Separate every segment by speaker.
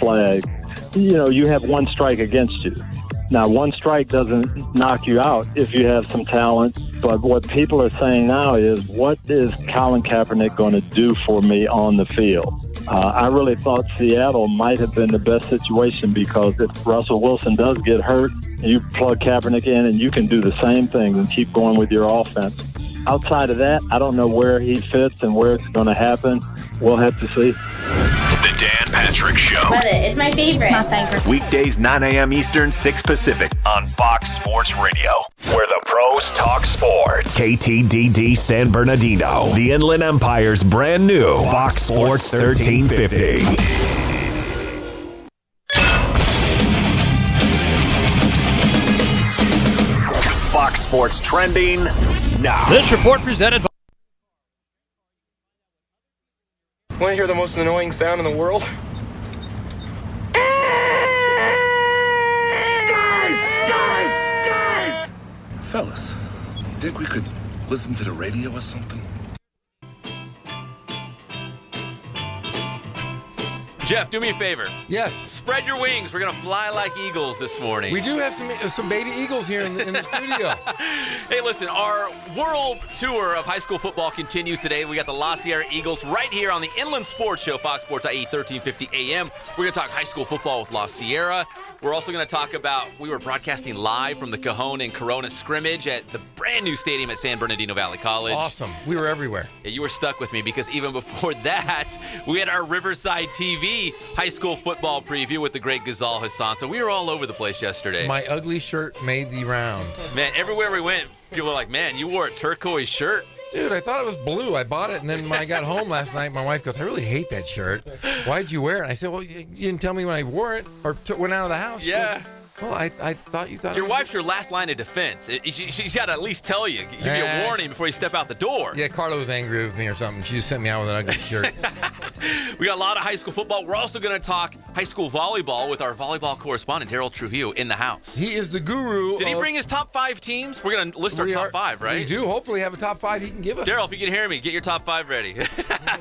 Speaker 1: flag, you have one strike against you. Now, one strike doesn't knock you out if you have some talent, but what people are saying now is, what is Colin Kaepernick going to do for me on the field? I really thought Seattle might have been the best situation, because if Russell Wilson does get hurt, you plug Kaepernick in and you can do the same thing and keep going with your offense. Outside of that, I don't know where he fits and where it's going to happen. We'll have to see.
Speaker 2: The Dan Patrick Show.
Speaker 3: Love it. It's my favorite. My favorite.
Speaker 2: Weekdays 9 a.m. Eastern, 6 Pacific on Fox Sports Radio, where the pros talk sports. KTDD San Bernardino, the Inland Empire's brand new Fox Sports 1350. Fox Sports trending now.
Speaker 4: This report presented by...
Speaker 5: Want to hear the most annoying sound in the world?
Speaker 6: Guys! Fellas, you think we could listen to the radio or something?
Speaker 7: Jeff, do me a favor.
Speaker 8: Yes.
Speaker 7: Spread your wings. We're going to fly like eagles this morning.
Speaker 8: We do have some baby eagles here in the studio.
Speaker 7: Hey, listen, our world tour of high school football continues today. We got the La Sierra Eagles right here on the Inland Sports Show, Fox Sports IE 1350 AM. We're going to talk high school football with La Sierra. We're also going to talk about, we were broadcasting live from the Cajon and Corona scrimmage at the brand new stadium at San Bernardino Valley College.
Speaker 8: Awesome. We were everywhere.
Speaker 7: Yeah, you were stuck with me, because even before that, we had our Riverside TV high school football preview with the great Ghazal Hassan. So we were all over the place yesterday.
Speaker 8: My ugly shirt made the rounds.
Speaker 7: Man, everywhere we went, people were like, man, you wore a turquoise shirt.
Speaker 8: Dude, I thought it was blue. I bought it, and then when I got home last night, my wife goes, I really hate that shirt. Why'd you wear it? And I said, well, you didn't tell me when I wore it or went out of the house.
Speaker 7: Yeah.
Speaker 8: She goes, well, I thought you thought
Speaker 7: your wife's your last line of defense. She's got to at least tell you, give you a warning before you step out the door.
Speaker 8: Yeah, Carla was angry with me or something. She just sent me out with an ugly shirt.
Speaker 7: We got a lot of high school football. We're also going to talk high school volleyball with our volleyball correspondent, Daryl Trujillo, in the house.
Speaker 8: He is the guru.
Speaker 7: Did he bring his top 5 teams? We're going to list our top 5, right?
Speaker 8: We do. Hopefully have a top 5 he can give us.
Speaker 7: Daryl, if you can hear me, get your top 5 ready.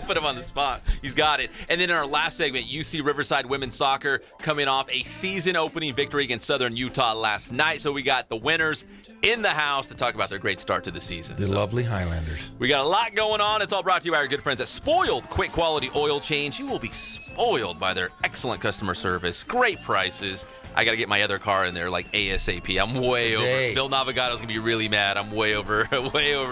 Speaker 7: Put him on the spot. He's got it. And then in our last segment, UC Riverside women's soccer coming off a season-opening victory against Southern Utah last night. So we got the winners in the house to talk about their great start to the season.
Speaker 8: The lovely Highlanders.
Speaker 7: We got a lot going on. It's all brought to you by our good friends at Spoiled Quick Quality Oil Change. You will be spoiled by their excellent customer service, great prices. I got to get my other car in there like ASAP. I'm way over. Bill Navigato's going to be really mad. I'm way over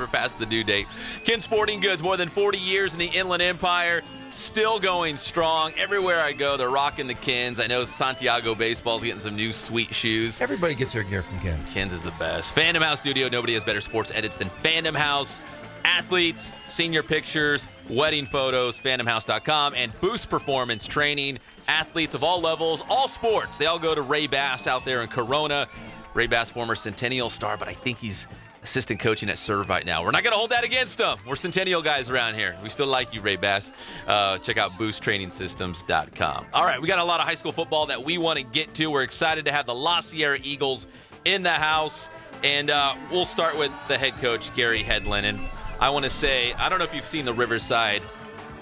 Speaker 7: past the due date. Ken Sporting Goods, more than 40 years in the Inland Empire, still going strong. Everywhere I go, they're rocking the Kens. I know Santiago Baseball's getting some new sweet shoes.
Speaker 8: Everybody gets their gear from Ken's.
Speaker 7: Ken's is the best. Fandom House Studio, nobody has better sports edits than Fandom House. Athletes, senior pictures, wedding photos, fandomhouse.com, and Boost Performance Training. Athletes of all levels, all sports. They all go to Ray Bass out there in Corona. Ray Bass, former Centennial star, but I think he's assistant coaching at Serve right now. We're not going to hold that against him. We're Centennial guys around here. We still like you, Ray Bass. Check out boosttrainingsystems.com. All right, we got a lot of high school football that we want to get to. We're excited to have the La Sierra Eagles in the house. And we'll start with the head coach, Gary Hedlund. And I want to say, I don't know if you've seen the Riverside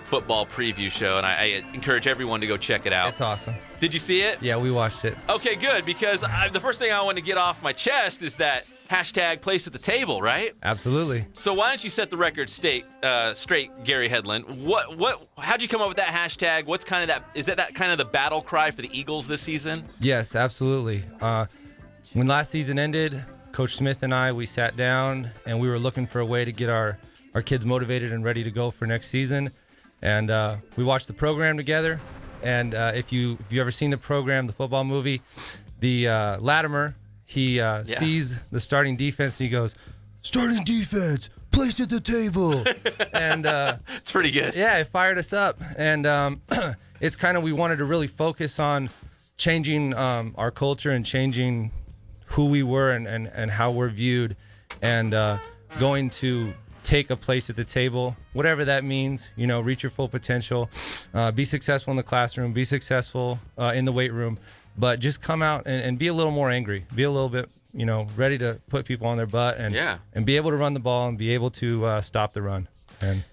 Speaker 7: football preview show, and I encourage everyone to go check it out.
Speaker 9: It's awesome.
Speaker 7: Did you see it?
Speaker 9: Yeah, we watched it.
Speaker 7: Okay, good, because the first thing I want to get off my chest is that hashtag place at the table, right?
Speaker 9: Absolutely.
Speaker 7: So why don't you set the record straight, Gary Hedlund? How'd you come up with that hashtag? What's kind of that? Is that kind of the battle cry for the Eagles this season?
Speaker 9: Yes, absolutely. When last season ended, Coach Smith and I, we sat down and we were looking for a way to get our kids motivated and ready to go for next season. And we watched the program together. And if you've ever seen the program, the football movie, the Latimer, he sees the starting defense and he goes, "Starting defense, placed at the table." And
Speaker 7: it's pretty good.
Speaker 9: Yeah, it fired us up. And it's kind of, we wanted to really focus on changing our culture and changing who we were and how we're viewed, and going to take a place at the table, whatever that means, reach your full potential, be successful in the classroom, be successful in the weight room, but just come out and be a little more angry, be a little bit, ready to put people on their butt and be able to run the ball and be able to stop the run. And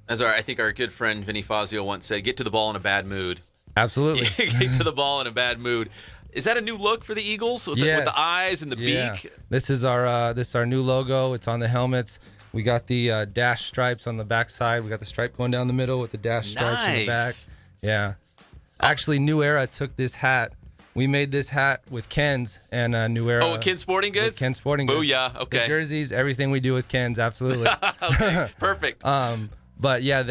Speaker 7: as I think our good friend Vinny Fazio once said, get to the ball in a bad mood
Speaker 9: Absolutely.
Speaker 7: You get to the ball in a bad mood. Is that a new look for the Eagles with,
Speaker 9: yes.
Speaker 7: with the eyes and the beak?
Speaker 9: This is our new logo. It's on the helmets. We got the dash stripes on the back side. We got the stripe going down the middle with the dash stripes in the back. Yeah. Actually, New Era took this hat. We made this hat with Ken's and New Era.
Speaker 7: Oh, Ken Sporting Goods?
Speaker 9: Ken Sporting Goods.
Speaker 7: Booyah. Okay.
Speaker 9: The jerseys, everything we do with Ken's, absolutely.
Speaker 7: Okay, perfect.
Speaker 9: But yeah,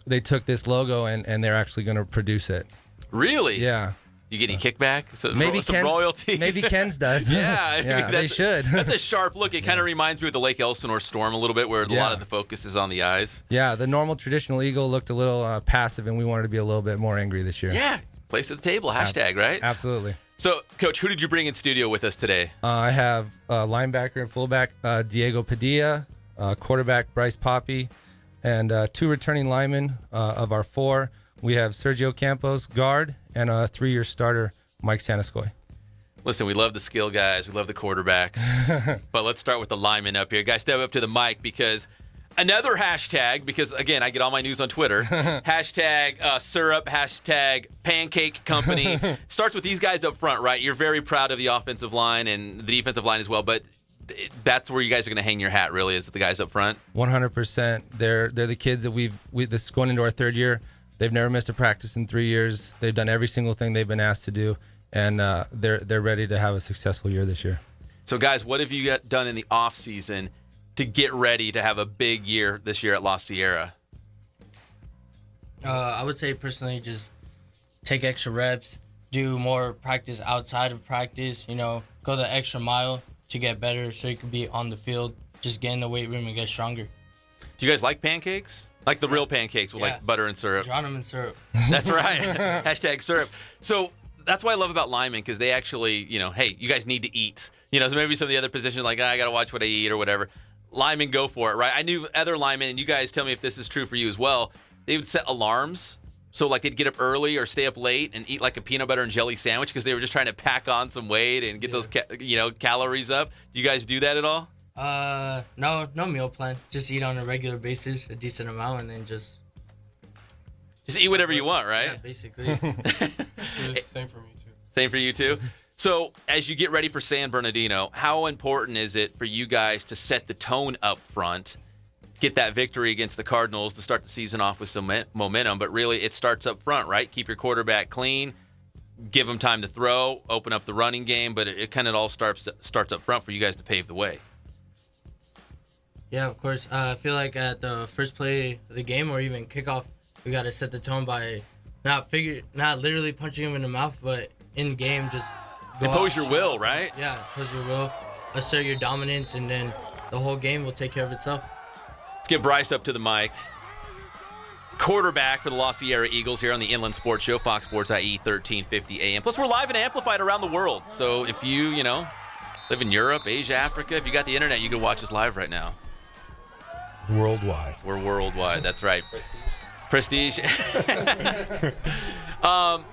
Speaker 9: they took this logo and they're actually going to produce it.
Speaker 7: Really?
Speaker 9: Yeah.
Speaker 7: You get any kickback?
Speaker 9: Maybe
Speaker 7: some
Speaker 9: Ken's,
Speaker 7: royalties?
Speaker 9: Maybe Ken's does.
Speaker 7: Yeah,
Speaker 9: yeah, they should.
Speaker 7: That's a sharp look. It kind of reminds me of the Lake Elsinore Storm a little bit, where a lot of the focus is on the eyes.
Speaker 9: Yeah, the normal traditional Eagle looked a little passive, and we wanted to be a little bit more angry this year.
Speaker 7: Yeah, place at the table, hashtag, right?
Speaker 9: Absolutely.
Speaker 7: So, Coach, who did you bring in studio with us today?
Speaker 9: I have linebacker and fullback Diego Padilla, quarterback Bryce Poppy, and 2 returning linemen of our 4. We have Sergio Campos, guard, and a 3-year starter, Mike Sanaskoy.
Speaker 7: Listen, we love the skill guys. We love the quarterbacks. But let's start with the linemen up here. Guys, step up to the mic because another hashtag, because, again, I get all my news on Twitter, hashtag syrup, hashtag pancake company. Starts with these guys up front, right? You're very proud of the offensive line and the defensive line as well, but that's where you guys are going to hang your hat, really, is the guys up front?
Speaker 9: 100%. They're the kids that this is going into our 3rd year. They've never missed a practice in 3 years. They've done every single thing they've been asked to do, and they're ready to have a successful year this year.
Speaker 7: So, guys, what have you done in the off season to get ready to have a big year this year at La Sierra?
Speaker 4: I would say personally just take extra reps, do more practice outside of practice, go the extra mile to get better so you can be on the field, just get in the weight room and get stronger.
Speaker 7: Do you guys like pancakes? Like the real pancakes with like butter and syrup?
Speaker 4: Drown them in syrup.
Speaker 7: That's right. Hashtag syrup. So that's what I love about linemen, because they actually, hey, you guys need to eat. So maybe some of the other positions like, I got to watch what I eat or whatever. Linemen go for it, right? I knew other linemen, and you guys tell me if this is true for you as well, they would set alarms. So like they'd get up early or stay up late and eat like a peanut butter and jelly sandwich because they were just trying to pack on some weight and get those calories up. Do you guys do that at all?
Speaker 4: No meal plan. Just eat on a regular basis, a decent amount, and then just
Speaker 7: eat whatever you want, right?
Speaker 4: Yeah, basically.
Speaker 5: Same for me too.
Speaker 7: Same for you too? So as you get ready for San Bernardino, how important is it for you guys to set the tone up front, get that victory against the Cardinals to start the season off with some momentum? But really, it starts up front, right? Keep your quarterback clean, give him time to throw, open up the running game, but it kind of all starts up front for you guys to pave the way.
Speaker 4: Yeah, of course. I feel like at the first play of the game or even kickoff, we got to set the tone by not literally punching him in the mouth, but in game just
Speaker 7: impose your will, right?
Speaker 4: Yeah, impose your will, assert your dominance, and then the whole game will take care of itself.
Speaker 7: Let's get Bryce up to the mic. Quarterback for the La Sierra Eagles here on the Inland Sports Show, Fox Sports IE 1350 AM. Plus, we're live and amplified around the world. So if you, live in Europe, Asia, Africa, if you got the internet, you can watch us live right now.
Speaker 8: Worldwide.
Speaker 7: We're worldwide. That's right. Prestige.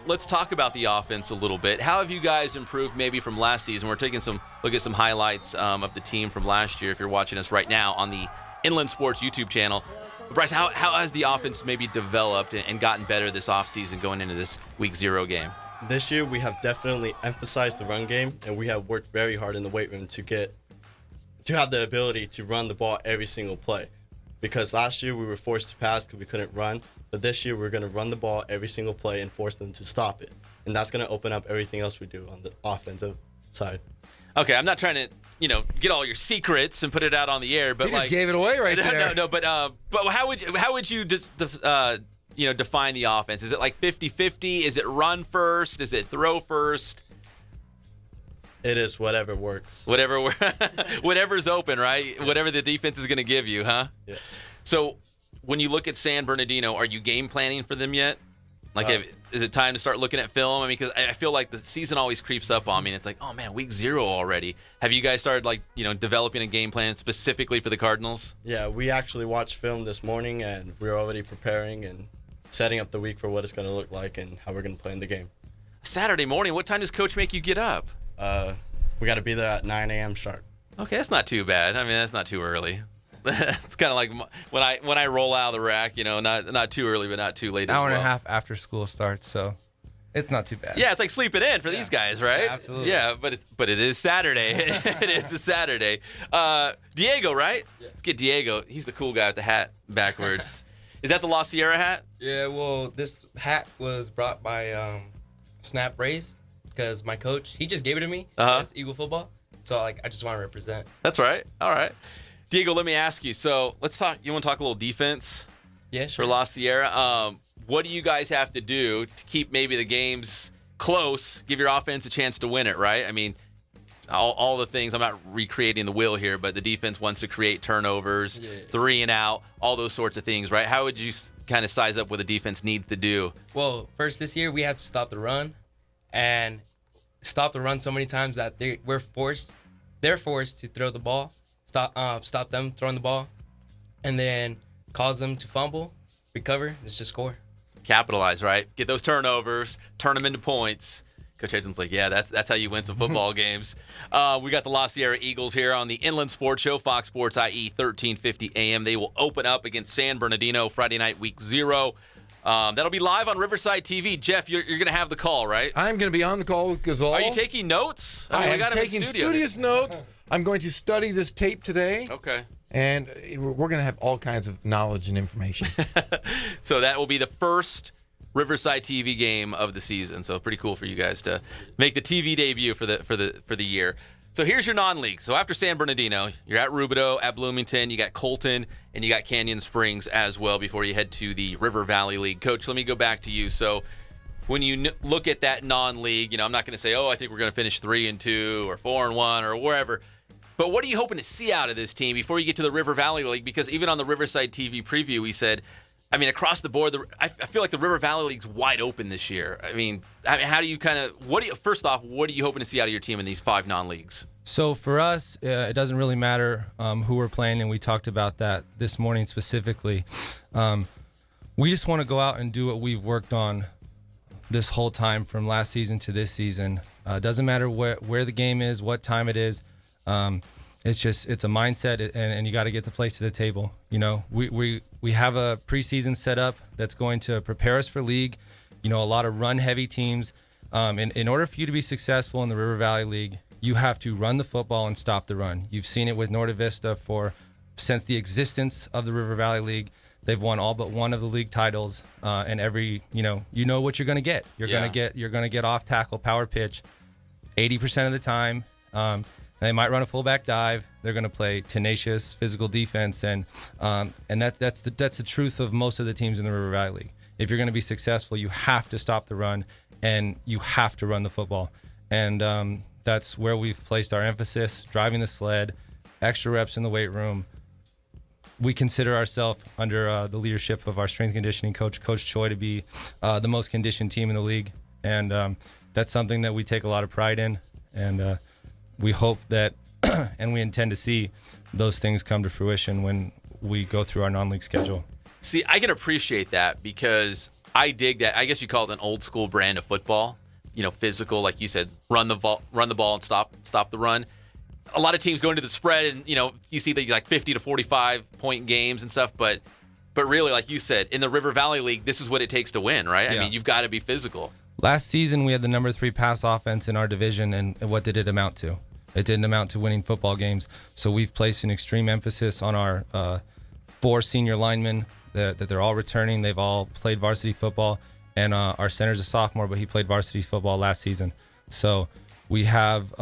Speaker 7: Let's talk about the offense a little bit. How have you guys improved maybe from last season? We're taking look at some highlights of the team from last year if you're watching us right now on the Inland Sports YouTube channel. Bryce, how has the offense maybe developed and gotten better this offseason going into this Week 0 game?
Speaker 10: This year we have definitely emphasized the run game, and we have worked very hard in the weight room to have the ability to run the ball every single play. Because last year we were forced to pass because we couldn't run, but this year we're going to run the ball every single play and force them to stop it. And that's going to open up everything else we do on the offensive side.
Speaker 7: Okay, I'm not trying to, get all your secrets and put it out on the air, but
Speaker 8: you just gave it away right there.
Speaker 7: No, but how would you define the offense? Is it like 50-50? Is it run first? Is it throw first?
Speaker 10: It is whatever works.
Speaker 7: Whatever's open, right? Whatever the defense is going to give you, huh?
Speaker 10: Yeah.
Speaker 7: So when you look at San Bernardino, are you game planning for them yet? Is it time to start looking at film? I mean, because I feel like the season always creeps up on me. And it's like, oh, man, Week 0 already. Have you guys started, developing a game plan specifically for the Cardinals?
Speaker 10: Yeah, we actually watched film this morning, and we're already preparing and setting up the week for what it's going to look like and how we're going to play in the game.
Speaker 7: Saturday morning, what time does Coach make you get up?
Speaker 10: We got to be there at 9 a.m. sharp.
Speaker 7: Okay, that's not too bad. I mean, that's not too early. It's kind of like when I roll out of the rack, not too early, but not too late as well.
Speaker 9: Hour and a half after school starts, so it's not too bad.
Speaker 7: Yeah, it's like sleeping in for these guys, right?
Speaker 9: Yeah, absolutely.
Speaker 7: Yeah, but it is Saturday. It is a Saturday. Diego, right? Yeah. Let's get Diego. He's the cool guy with the hat backwards. Is that the La Sierra hat?
Speaker 11: Yeah, well, this hat was brought by Snap Rays because my coach, he just gave it to me. That's Eagle football. So, I just want to represent.
Speaker 7: That's right. All right. Diego, let me ask you. So, let's talk. You want to talk a little defense?
Speaker 11: Yeah, sure.
Speaker 7: For La Sierra? What do you guys have to do to keep maybe the games close, give your offense a chance to win it, right? I mean, all the things, I'm not recreating the wheel here, but the defense wants to create turnovers, 3 and out, all those sorts of things, right? How would you kind of size up what the defense needs to do?
Speaker 11: Well, first this year, we have to stop the run and stop the run so many times that they're forced to throw the ball, stop them throwing the ball, and then cause them to fumble, recover, and just score.
Speaker 7: Capitalize, right? Get those turnovers, turn them into points. Coach Edgens like, yeah, that's how you win some football games. We got the La Sierra Eagles here on the Inland Sports Show, Fox Sports IE 1350 AM. They will open up against San Bernardino Friday night, week 0. That'll be live on Riverside TV. Jeff, you're going to have the call, right?
Speaker 8: I'm going to be on the call with Gazal.
Speaker 7: Are you taking notes?
Speaker 8: I
Speaker 7: we got
Speaker 8: am
Speaker 7: him in
Speaker 8: taking
Speaker 7: studio.
Speaker 8: studious notes. I'm going to study this tape today.
Speaker 7: Okay.
Speaker 8: And we're going to have all kinds of knowledge and information.
Speaker 7: So that will be the first Riverside TV game of the season. So pretty cool for you guys to make the TV debut for the year. So here's your non-league. So after San Bernardino, you're at Rubidoux, at Bloomington, you got Colton, and you got Canyon Springs as well before you head to the River Valley League. Coach, let me go back to you. So when you look at that non-league, I'm not going to say, I think we're going to finish 3-2 or 4-1 or wherever. But what are you hoping to see out of this team before you get to the River Valley League? Because even on the Riverside TV preview, we said, across the board, I feel like the River Valley League's wide open this year. How do you first off, what are you hoping to see out of your team in these 5 non-leagues?
Speaker 9: So for us, it doesn't really matter who we're playing, and we talked about that this morning specifically. We just want to go out and do what we've worked on this whole time from last season to this season. It doesn't matter where the game is, what time it is. It's a mindset, and you got to get the place to the table. We have a preseason set up that's going to prepare us for league. A lot of run-heavy teams. In order for you to be successful in the River Valley League, you have to run the football and stop the run. You've seen it with Norte Vista since the existence of the River Valley League. They've won all but one of the league titles, and every what you're going to get. You're going to get off tackle, power pitch, 80% of the time. They might run a fullback dive. They're going to play tenacious physical defense, and that's the truth of most of the teams in the River Valley League. If you're going to be successful, you have to stop the run, and you have to run the football, and that's where we've placed our emphasis: driving the sled, extra reps in the weight room. We consider ourselves, under the leadership of our strength conditioning coach, Coach Choi, to be the most conditioned team in the league, and that's something that we take a lot of pride in, and we hope that and we intend to see those things come to fruition when we go through our non-league schedule.
Speaker 7: See, I can appreciate that because I dig that. I guess you call it an old school brand of football, physical, like you said, run the ball and stop the run. A lot of teams go into the spread and, you see the 50 to 45 point games and stuff, but really, like you said, in the River Valley League, this is what it takes to win, right?
Speaker 9: Yeah.
Speaker 7: You've got to be physical.
Speaker 9: Last season, we had the number 3 pass offense in our division, and what did it amount to? It didn't amount to winning football games. So we've placed an extreme emphasis on our 4 senior linemen, that they're all returning. They've all played varsity football, and our center's a sophomore, but he played varsity football last season. So we have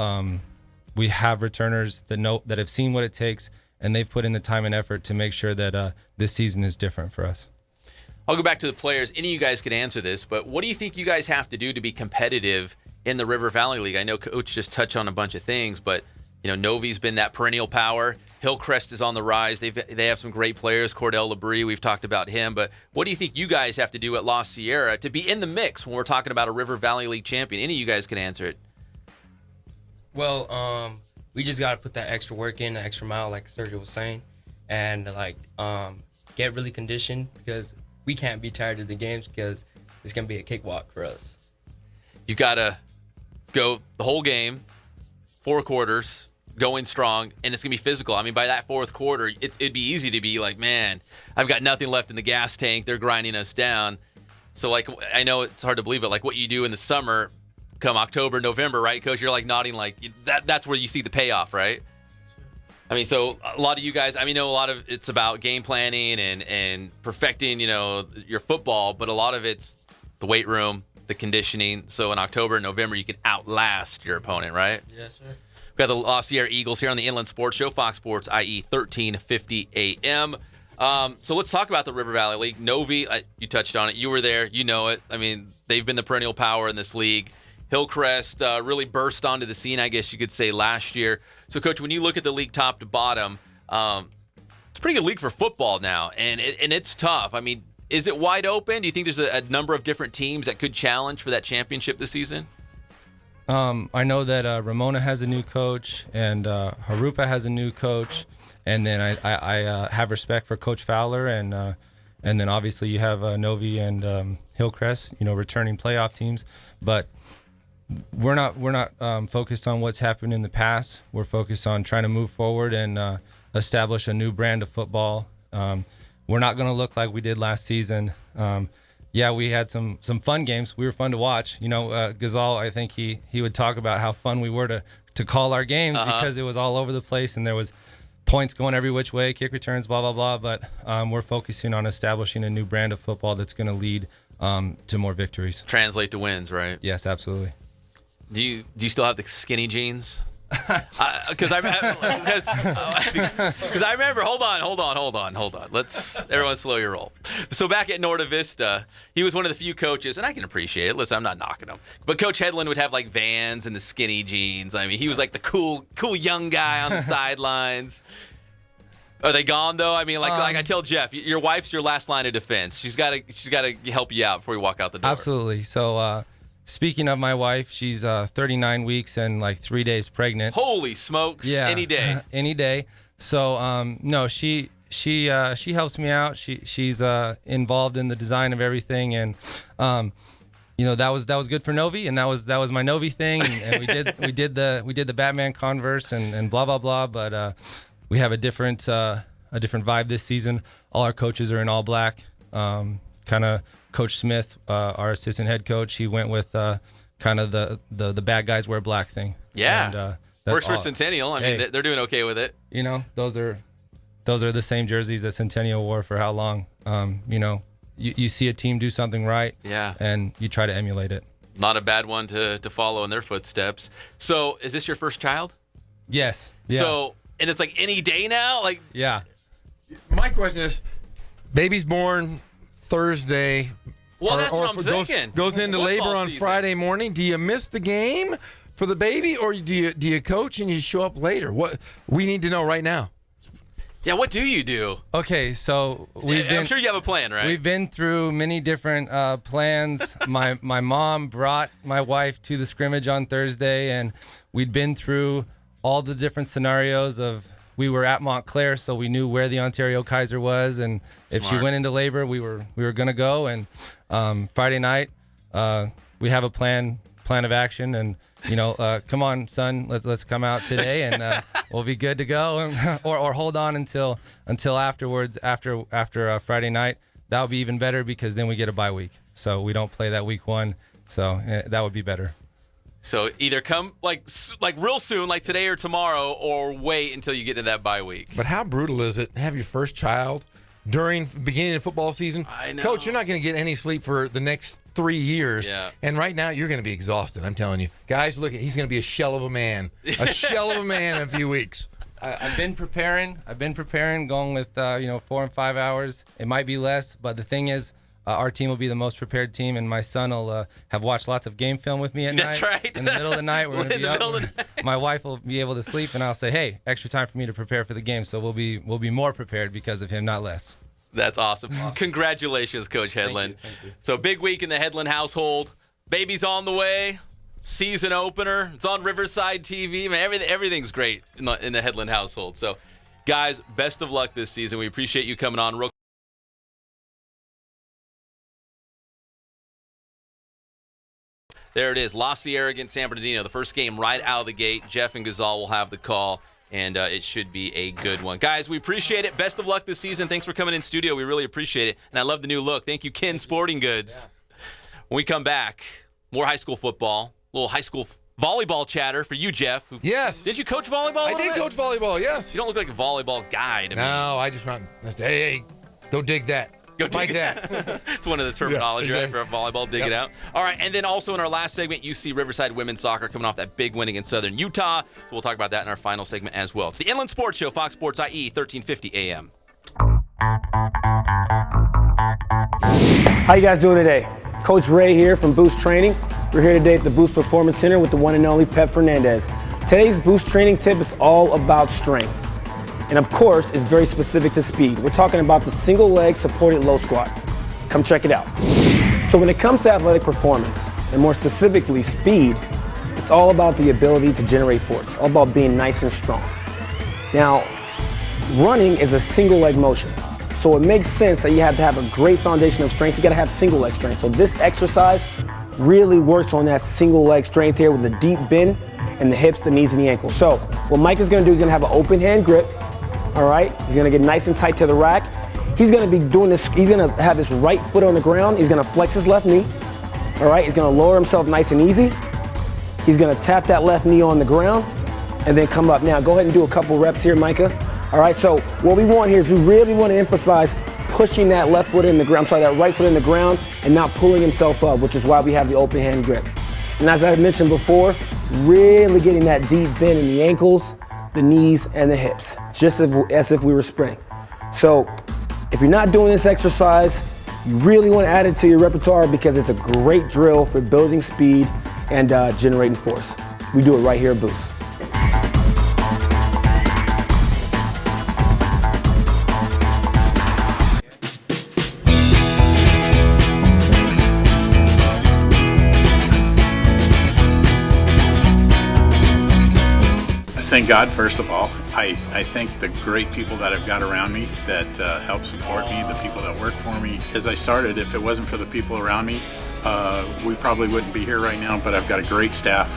Speaker 9: returners that have seen what it takes, and they've put in the time and effort to make sure that this season is different for us.
Speaker 7: I'll go back to the players. Any of you guys could answer this, but what do you think you guys have to do to be competitive in the River Valley League? I know Coach just touched on a bunch of things, but Novi's been that perennial power. Hillcrest is on the rise. They have some great players. Cordell Labrie, we've talked about him, but what do you think you guys have to do at La Sierra to be in the mix when we're talking about a River Valley League champion? Any of you guys can answer it.
Speaker 11: Well, we just got to put that extra work in, the extra mile, like Sergio was saying, and get really conditioned, because we can't be tired of the games, because it's going to be a cakewalk for us.
Speaker 7: You got to go the whole game, 4 quarters, going strong, and it's going to be physical. I mean, by that fourth quarter, it'd be easy to be like, man, I've got nothing left in the gas tank. They're grinding us down. So, like, I know it's hard to believe it. Like, what you do in the summer, come October, November, right, Coach? You're, like, nodding like that's where you see the payoff, right? I mean, so a lot of you guys, I mean, know a lot of it's about game planning and perfecting, your football, but a lot of it's the weight room, the conditioning. So in October and November, you can outlast your opponent, right?
Speaker 4: Yes, sir.
Speaker 7: We've got the La Sierra Eagles here on the Inland Sports Show, Fox Sports, IE 1350 AM. So let's talk about the River Valley League. Novi, you touched on it. You were there. You know it. I mean, they've been the perennial power in this league. Hillcrest really burst onto the scene, I guess you could say, last year. So, Coach, when you look at the league top to bottom, it's a pretty good league for football now, and it's tough. I mean, is it wide open? Do you think there's a number of different teams that could challenge for that championship this season?
Speaker 9: I know that Ramona has a new coach, and Harupa has a new coach, and then I have respect for Coach Fowler, and then obviously you have Novi and Hillcrest, returning playoff teams, but we're not focused on what's happened in the past. We're focused on trying to move forward and establish a new brand of football. We're not going to look like we did last season. Yeah, we had some fun games. We were fun to watch. Ghazal, I think he would talk about how fun we were to call our games because it was all over the place and there was points going every which way, kick returns, blah, blah, blah. But we're focusing on establishing a new brand of football that's going to lead to more victories.
Speaker 7: Translate to wins, right?
Speaker 9: Yes, absolutely.
Speaker 7: Do you still have the skinny jeans? Because I remember. Hold on. Let's everyone slow your roll. So back at Norte Vista, he was one of the few coaches, and I can appreciate it. Listen, I'm not knocking him, but Coach Headland would have like Vans and the skinny jeans. I mean, he was like the cool young guy on the sidelines. Are they gone though? I mean, like I tell Jeff, your wife's your last line of defense. She's got to help you out before you walk out the door.
Speaker 9: Absolutely. So. Speaking of my wife, she's 39 weeks and like 3 days pregnant.
Speaker 7: Holy smokes! Yeah, any day.
Speaker 9: Any day. So no, she helps me out. She's involved in the design of everything, and that was good for Novi, and that was my Novi thing, and we did the Batman Converse and blah blah blah. But we have a different vibe this season. All our coaches are in all black. Kind of. Coach Smith, our assistant head coach, he went with kind of the bad guys wear black thing.
Speaker 7: Yeah, and, works for Centennial. I mean, they're doing okay with it.
Speaker 9: Those are the same jerseys that Centennial wore for how long? You see a team do something right, and you try to emulate it.
Speaker 7: Not a bad one to follow in their footsteps. So, is this your first child?
Speaker 9: Yes. Yeah.
Speaker 7: So, and it's like any day now, like
Speaker 9: yeah.
Speaker 8: My question is, baby's born Thursday.
Speaker 7: Well, that's what I'm thinking.
Speaker 8: Goes into labor on Friday morning. Do you miss the game for the baby, or do you coach and you show up later? What we need to know right now.
Speaker 7: Yeah, what do you do?
Speaker 9: Okay, so
Speaker 7: I'm sure you have a plan, right?
Speaker 9: We've been through many different plans. My mom brought my wife to the scrimmage on Thursday, and we'd been through all the different scenarios of. We were at Montclair, so we knew where the Ontario Kaiser was, and if she went into labor, we were gonna go. And Friday night, we have a plan of action, and come on, son, let's come out today, and we'll be good to go, or hold on until afterwards, after Friday night. That would be even better because then we get a bye week, so we don't play that week one, so that would be better.
Speaker 7: So either come like real soon, like today or tomorrow, or wait until you get into that bye week.
Speaker 8: But how brutal is it to have your first child during the beginning of football season?
Speaker 7: I know.
Speaker 8: Coach, you're not going to get any sleep for the next 3 years.
Speaker 7: Yeah.
Speaker 8: And right now, you're going to be exhausted, I'm telling you. Guys, look, he's going to be a shell of a man. A shell of a man in a few weeks.
Speaker 9: I've been preparing, going with 4 and 5 hours. It might be less, but the thing is, our team will be the most prepared team, and my son will have watched lots of game film with me at night.
Speaker 7: That's right.
Speaker 9: In the middle of the night, we're going to be up. My wife will be able to sleep, and I'll say, "Hey, extra time for me to prepare for the game." So we'll be more prepared because of him, not less.
Speaker 7: That's awesome. Congratulations, Coach Headland.
Speaker 9: Thank you.
Speaker 7: So big week in the Headland household. Baby's on the way. Season opener. It's on Riverside TV. Man, everything's great in the Headland household. So, guys, best of luck this season. We appreciate you coming on. There it is, La Sierra against San Bernardino. The first game right out of the gate. Jeff and Ghazal will have the call, and it should be a good one. Guys, we appreciate it. Best of luck this season. Thanks for coming in studio. We really appreciate it, and I love the new look. Thank you, Ken Sporting Goods. Yeah. When we come back, more high school football, a little high school volleyball chatter for you, Jeff.
Speaker 8: Yes.
Speaker 7: Did you coach volleyball?
Speaker 8: I did coach volleyball, yes.
Speaker 7: You don't look like a volleyball guy to me.
Speaker 8: No, I just run. Hey, go dig that.
Speaker 7: Go dig
Speaker 8: that.
Speaker 7: It's one of the terminology,
Speaker 8: yeah,
Speaker 7: right, for volleyball. Dig it out. All right, and then also in our last segment, UC Riverside women's soccer coming off that big win against Southern Utah. So we'll talk about that in our final segment as well. It's the Inland Sports Show, Fox Sports IE, 1350 AM.
Speaker 12: How you guys doing today? Coach Ray here from Boost Training. We're here today at the Boost Performance Center with the one and only Pep Fernandez. Today's Boost Training tip is all about strength. And of course, it's very specific to speed. We're talking about the single leg supported low squat. Come check it out. So when it comes to athletic performance, and more specifically speed, it's all about the ability to generate force, all about being nice and strong. Now, running is a single leg motion. So it makes sense that you have to have a great foundation of strength. You gotta have single leg strength. So this exercise really works on that single leg strength here with a deep bend in the hips, the knees, and the ankles. So what Mike is gonna do is gonna have an open hand grip. All right, he's gonna get nice and tight to the rack. He's gonna be doing this, he's gonna have his right foot on the ground. He's gonna flex his left knee. All right, he's gonna lower himself nice and easy. He's gonna tap that left knee on the ground and then come up. Now, go ahead and do a couple reps here, Micah. All right, so what we want here is we really wanna emphasize pushing that left foot in the ground, that right foot in the ground and not pulling himself up, which is why we have the open hand grip. And as I mentioned before, really getting that deep bend in the ankles, the knees, and the hips, just as if we were sprinting. So if you're not doing this exercise, you really want to add it to your repertoire because it's a great drill for building speed and generating force. We do it right here at Boost.
Speaker 13: Thank God, first of all. I thank the great people that I've got around me that help support me, the people that work for me. As I started, if it wasn't for the people around me, we probably wouldn't be here right now, but I've got a great staff.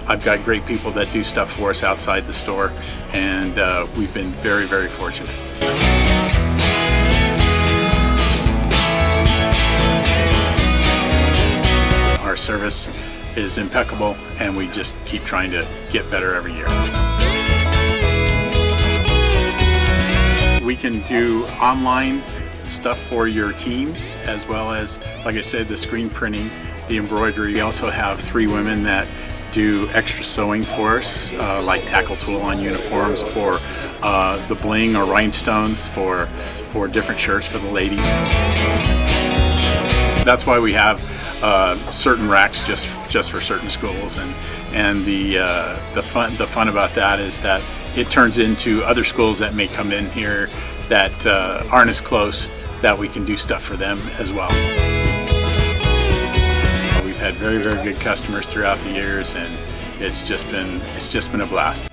Speaker 13: I've got great people that do stuff for us outside the store, and we've been very, very fortunate. Our service is impeccable, and we just keep trying to get better every year. We can do online stuff for your teams, as well as, like I said, the screen printing, the embroidery. We also have 3 women that do extra sewing for us, like tackle tool on uniforms, or the bling or rhinestones for different shirts for the ladies. That's why we have certain racks just for certain schools, and the fun about that is that it turns into other schools that may come in here that aren't as close, that we can do stuff for them as well. We've had very, very good customers throughout the years, and it's just been a blast.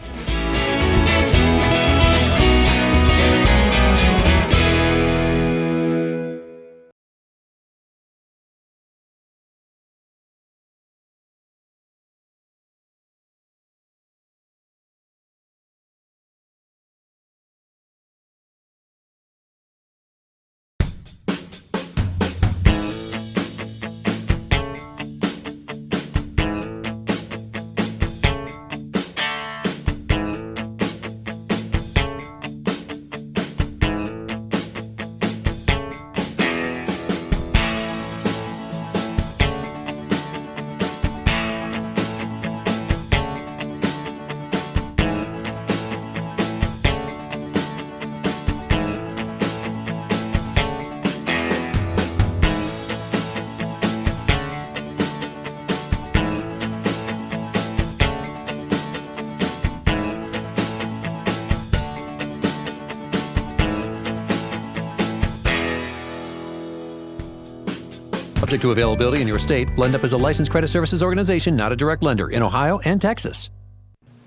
Speaker 14: Subject to availability in your state, LendUp is a licensed credit services organization, not a direct lender, in Ohio and Texas.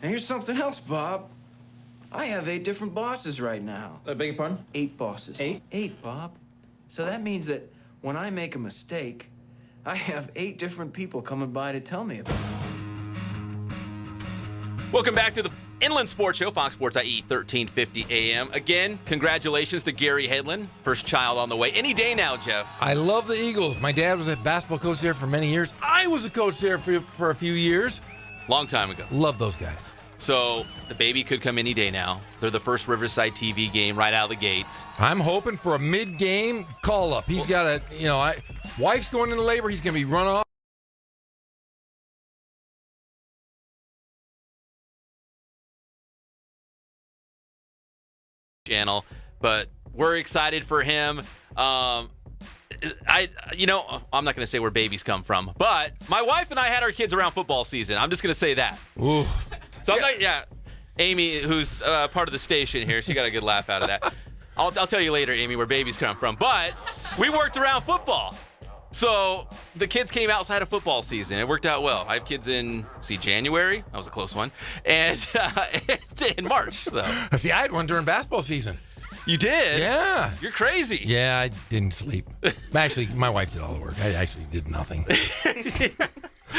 Speaker 15: And here's something else, Bob. I have 8 different bosses right now.
Speaker 16: I beg your pardon?
Speaker 15: 8 bosses. 8? 8, Bob. So that means that when I make a mistake, I have 8 different people coming by to tell me about it.
Speaker 7: Welcome back to the Inland Sports Show, Fox Sports IE 1350 AM. Again, congratulations to Gary Hedlund, first child on the way. Any day now, Jeff.
Speaker 8: I love the Eagles. My dad was a basketball coach there for many years. I was a coach there for a few years.
Speaker 7: Long time ago.
Speaker 8: Love those guys.
Speaker 7: So the baby could come any day now. They're the first Riverside TV game right out of the gates.
Speaker 8: I'm hoping for a mid-game call-up. He's got a, wife's going into labor. He's going to be run off.
Speaker 7: Channel, but we're excited for him. I'm not going to say where babies come from, but my wife and I had our kids around football season. I'm just going to say that.
Speaker 8: Ooh.
Speaker 7: So I'm like, Amy, who's part of the station here, she got a good laugh out of that. I'll tell you later, Amy, where babies come from. But we worked around football. So the kids came outside of football season. It worked out well. I have kids in, January. That was a close one. And in March. So.
Speaker 8: See, I had one during basketball season.
Speaker 7: You did?
Speaker 8: Yeah.
Speaker 7: You're crazy.
Speaker 8: Yeah, I didn't sleep. Actually, my wife did all the work. I actually did nothing.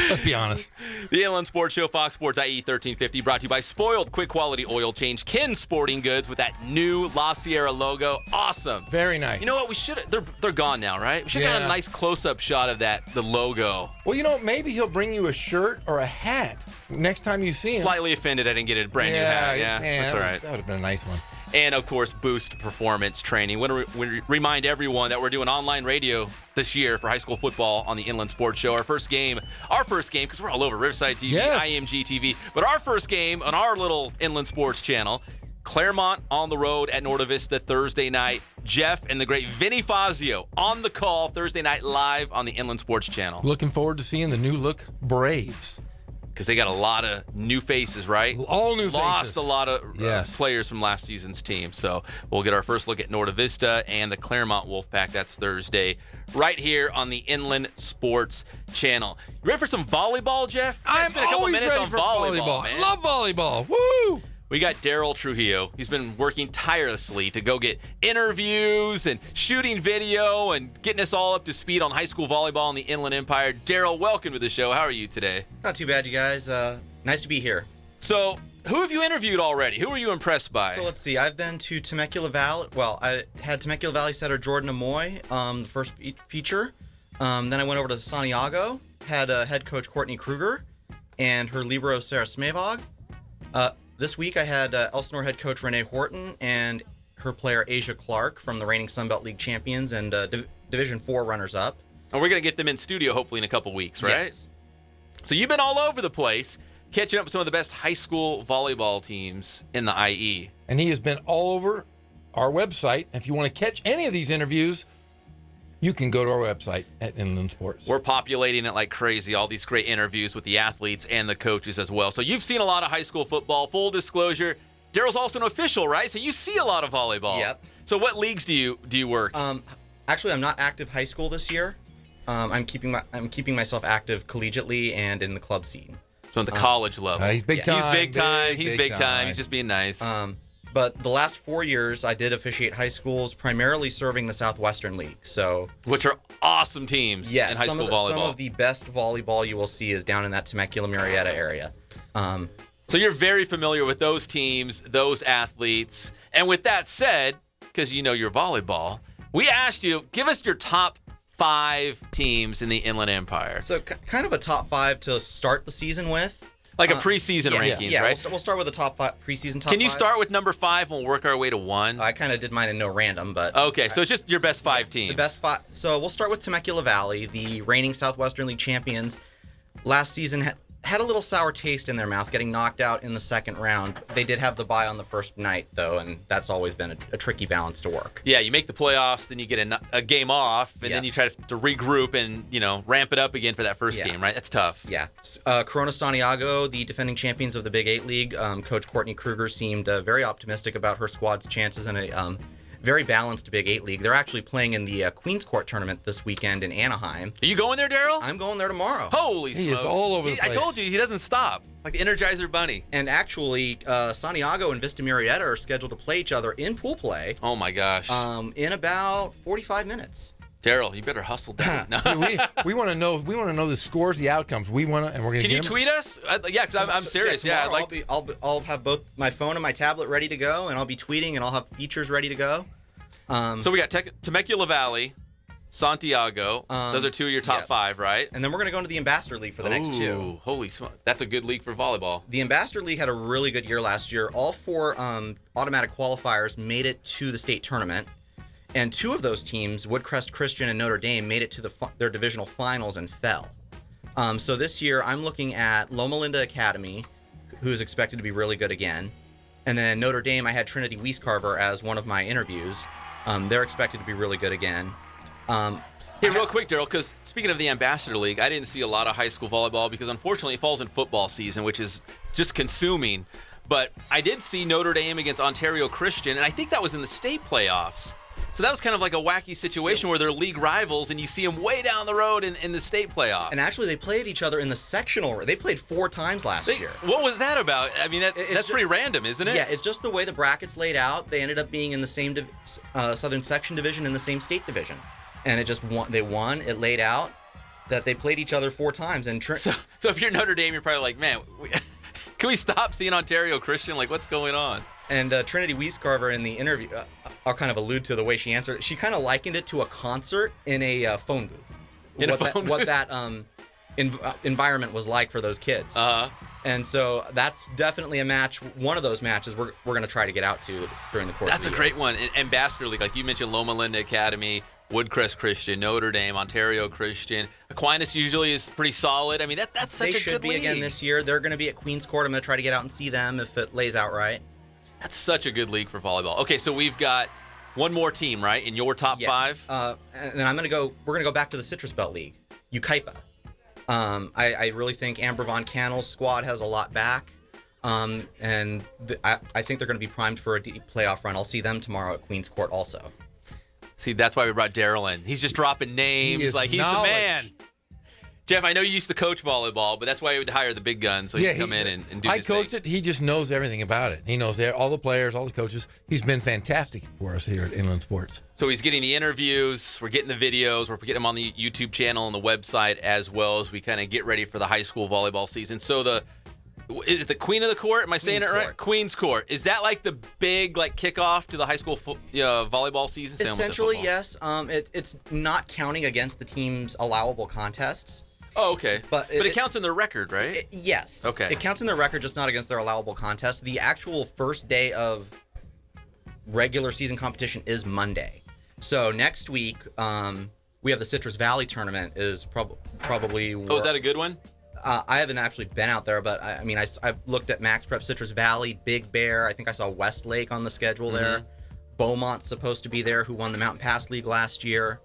Speaker 8: Let's be honest.
Speaker 7: The Inland Sports Show, Fox Sports IE 1350, brought to you by Spoiled Quick Quality Oil Change, Ken Sporting Goods with that new La Sierra logo. Awesome.
Speaker 8: Very nice.
Speaker 7: You know what? We should. They're gone now, right? We should have got a nice close-up shot of the logo.
Speaker 8: Well, maybe he'll bring you a shirt or a hat next time you see him.
Speaker 7: Slightly offended I didn't get a brand new hat. Yeah, that's all right.
Speaker 8: That would have been a nice one.
Speaker 7: And, of course, Boost Performance Training. We want to remind everyone that we're doing online radio this year for high school football on the Inland Sports Show. Our first game, because we're all over Riverside TV,
Speaker 8: yes.
Speaker 7: IMG TV, but our first game on our little Inland Sports channel, Claremont on the road at Norta Vista Thursday night. Jeff and the great Vinny Fazio on the call Thursday night live on the Inland Sports channel.
Speaker 8: Looking forward to seeing the new look Braves.
Speaker 7: Because they got a lot of new faces, right?
Speaker 8: All new faces.
Speaker 7: Lost a lot of players from last season's team. So we'll get our first look at Norta Vista and the Claremont Wolfpack. That's Thursday right here on the Inland Sports Channel. You ready for some volleyball, Jeff?
Speaker 8: I'm always ready for volleyball.
Speaker 7: Man.
Speaker 8: I love volleyball. Woo!
Speaker 7: We got Daryl Trujillo. He's been working tirelessly to go get interviews and shooting video and getting us all up to speed on high school volleyball in the Inland Empire. Daryl, welcome to the show. How are you today?
Speaker 16: Not too bad, you guys. Nice to be here.
Speaker 7: So, who have you interviewed already? Who were you impressed by?
Speaker 16: So let's see. I've been to Temecula Valley. Well, I had Temecula Valley setter Jordan Amoy, the first feature. Then I went over to Santiago, had head coach Courtney Kruger, and her libero Sarah Smavog. This week I had Elsinore head coach Renee Horton and her player Asia Clark from the reigning Sunbelt League champions and Division 4 runners-up.
Speaker 7: And we're going to get them in studio hopefully in a couple weeks, right?
Speaker 16: Yes.
Speaker 7: So you've been all over the place, catching up with some of the best high school volleyball teams in the IE.
Speaker 8: And he has been all over our website. If you want to catch any of these interviews, you can go to our website at Inland Sports.
Speaker 7: We're populating it like crazy, all these great interviews with the athletes and the coaches as well. So you've seen a lot of high school football. Full disclosure, Daryl's also an official, right? So you see a lot of volleyball.
Speaker 16: Yep.
Speaker 7: So what leagues do you work?
Speaker 16: Actually, I'm not active high school this year. I'm keeping myself active collegiately and in the club scene.
Speaker 7: So at the college level.
Speaker 8: He's big time.
Speaker 7: He's big time. He's big time. He's just being nice.
Speaker 16: But the last 4 years, I did officiate high schools, primarily serving the Southwestern League. So,
Speaker 7: which are awesome teams in high school volleyball.
Speaker 16: Some of the best volleyball you will see is down in that Temecula-Murrieta area.
Speaker 7: So you're very familiar with those teams, those athletes. And with that said, because you know your volleyball, we asked you, give us your top 5 teams in the Inland Empire.
Speaker 16: So kind of a top 5 to start the season with.
Speaker 7: Like a preseason rankings, right?
Speaker 16: We'll start with the top 5 preseason top 5.
Speaker 7: Can you start with number 5 and we'll work our way to 1?
Speaker 16: I kind of did mine in no random, but...
Speaker 7: Okay, so it's just your best 5 teams.
Speaker 16: The best 5. So we'll start with Temecula Valley, the reigning Southwestern League champions. Last season had a little sour taste in their mouth, getting knocked out in the second round. They did have the bye on the first night, though, and that's always been a tricky balance to work.
Speaker 7: Yeah, you make the playoffs, then you get a game off, and then you try to regroup and, ramp it up again for that first game, right? That's tough.
Speaker 16: Yeah. Corona Santiago, the defending champions of the Big 8 League, Coach Courtney Kruger seemed very optimistic about her squad's chances in a very balanced Big 8 League. They're actually playing in the Queens Court tournament this weekend in Anaheim.
Speaker 7: Are you going there, Daryl?
Speaker 16: I'm going there tomorrow.
Speaker 7: Holy smokes.
Speaker 8: He is all over the place.
Speaker 7: I told you, he doesn't stop. Like the Energizer Bunny.
Speaker 16: And actually, Santiago and Vista Murrieta are scheduled to play each other in pool play.
Speaker 7: Oh, my gosh.
Speaker 16: In about 45 minutes.
Speaker 7: Daryl, you better hustle down. No.
Speaker 8: we want to know. We want to know the scores, the outcomes. We want to, and we're going to.
Speaker 7: Can you tweet us? Yeah, because I'm serious. Yeah,
Speaker 16: I'll have both my phone and my tablet ready to go, and I'll be tweeting, and I'll have features ready to go.
Speaker 7: So we got Temecula Valley, Santiago. Those are 2 of your top 5, right?
Speaker 16: And then we're going to go into the Ambassador League for the next 2.
Speaker 7: Holy smoke. That's a good league for volleyball.
Speaker 16: The Ambassador League had a really good year last year. All 4 automatic qualifiers made it to the state tournament. And 2 of those teams, Woodcrest Christian and Notre Dame, made it to their divisional finals and fell. So this year, I'm looking at Loma Linda Academy, who's expected to be really good again. And then Notre Dame, I had Trinity Wiescarver as one of my interviews. They're expected to be really good again.
Speaker 7: Hey, real quick, Daryl, because speaking of the Ambassador League, I didn't see a lot of high school volleyball because unfortunately it falls in football season, which is just consuming. But I did see Notre Dame against Ontario Christian, and I think that was in the state playoffs. So that was kind of like a wacky situation where they're league rivals, and you see them way down the road in the state playoffs.
Speaker 16: And actually, they played each other in the sectional. They played 4 times last year.
Speaker 7: What was that about? I mean, that's pretty random, isn't it?
Speaker 16: Yeah, it's just the way the brackets laid out. They ended up being in the same Southern Section division in the same state division. And it just they won. It laid out that they played each other 4 times. And
Speaker 7: so if you're Notre Dame, you're probably like, man, can we stop seeing Ontario Christian? Like, what's going on?
Speaker 16: And Trinity Wiescarver in the interview, I'll kind of allude to the way she answered it. She kind of likened it to a concert in a phone booth. What that environment was like for those kids. And so that's definitely a match. One of those matches we're going to try to get out to during the course.
Speaker 7: That's
Speaker 16: of the
Speaker 7: a great one. Ambassador League, like you mentioned, Loma Linda Academy, Woodcrest Christian, Notre Dame, Ontario Christian. Aquinas usually is pretty solid. I mean, that's such a good league. They should be
Speaker 16: again this year. They're going to be at Queens Court. I'm going to try to get out and see them if it lays out right.
Speaker 7: That's such a good league for volleyball. Okay, so we've got one more team, right, in your top 5?
Speaker 16: And then we're going to go back to the Citrus Belt League, UCaipa. I really think Amber Von Cannell's squad has a lot back. And I think they're going to be primed for a deep playoff run. I'll see them tomorrow at Queens Court also.
Speaker 7: See, that's why we brought Daryl in. He's just dropping names. He's the man. Jeff, I know you used to coach volleyball, but that's why you would hire the big guns so he can come in and do
Speaker 8: I
Speaker 7: this
Speaker 8: coached
Speaker 7: thing.
Speaker 8: it. He just knows everything about it. He knows all the players, all the coaches. He's been fantastic for us here at Inland Sports.
Speaker 7: So he's getting the interviews. We're getting the videos. We're getting them on the YouTube channel and the website as well as we kind of get ready for the high school volleyball season. So is it the Queen of the Court? Am I saying it right? Queen's Court. Is that like the big kickoff to the high school volleyball season?
Speaker 16: Essentially, yes. It's not counting against the team's allowable contests.
Speaker 7: Oh, okay. But it counts in their record, right?
Speaker 16: Yes.
Speaker 7: Okay.
Speaker 16: It counts in their record, just not against their allowable contest. The actual first day of regular season competition is Monday. So next week, we have the Citrus Valley tournament. Is probably.
Speaker 7: Oh, is that a good one?
Speaker 16: I haven't actually been out there, but I've looked at Max Prep, Citrus Valley, Big Bear. I think I saw Westlake on the schedule there. Beaumont's supposed to be there, who won the Mountain Pass League last year.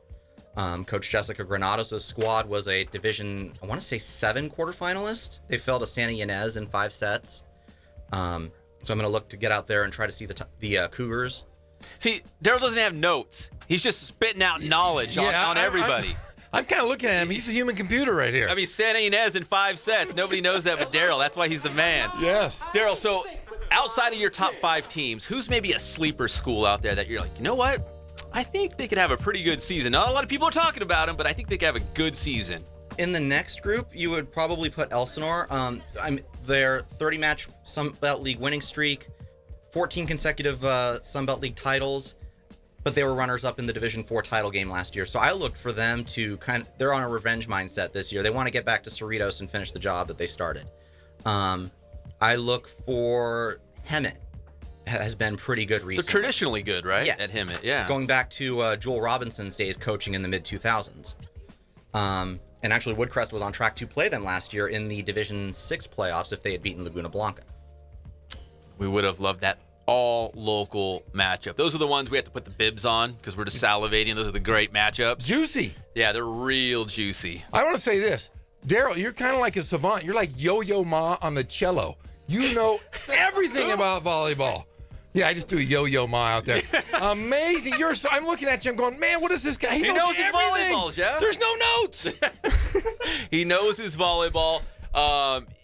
Speaker 16: Coach Jessica Granados' squad was a Division, I want to say 7 quarterfinalist. They fell to Santa Ynez in 5 sets. So I'm going to look to get out there and try to see the Cougars.
Speaker 7: See, Daryl doesn't have notes. He's just spitting out knowledge on everybody.
Speaker 8: I'm kind of looking at him. He's a human computer right here.
Speaker 7: I mean, Santa Ynez in 5 sets. Nobody knows that but Daryl. That's why he's the man.
Speaker 8: Yes.
Speaker 7: Daryl, so outside of your top 5 teams, who's maybe a sleeper school out there that you're like, you know what? I think they could have a pretty good season. Not a lot of people are talking about them, but I think they could have a good season.
Speaker 16: In the next group, you would probably put Elsinore. Their 30-match Sun Belt League winning streak, 14 consecutive Sun Belt League titles, but they were runners-up in the Division 4 title game last year. So I looked for them to they're on a revenge mindset this year. They want to get back to Cerritos and finish the job that they started. I look for Hemet. Has been pretty good recently.
Speaker 7: They're traditionally good, right?
Speaker 16: Yes.
Speaker 7: At Hemet, yeah.
Speaker 16: Going back to Joel Robinson's days coaching in the mid-2000s. And actually, Woodcrest was on track to play them last year in the Division 6 playoffs if they had beaten Laguna Blanca.
Speaker 7: We would have loved that all-local matchup. Those are the ones we have to put the bibs on because we're just salivating. Those are the great matchups.
Speaker 8: Juicy.
Speaker 7: Yeah, they're real juicy.
Speaker 8: I want to say this. Daryl, you're kind of like a savant. You're like Yo-Yo Ma on the cello. You know everything about volleyball. Yeah, I just do a yo-yo ma out there. Amazing. I'm looking at you, I'm going, man, what is this guy? He knows
Speaker 7: his
Speaker 8: everything.
Speaker 7: volleyball, Jeff.
Speaker 8: There's no notes.
Speaker 7: He knows his volleyball.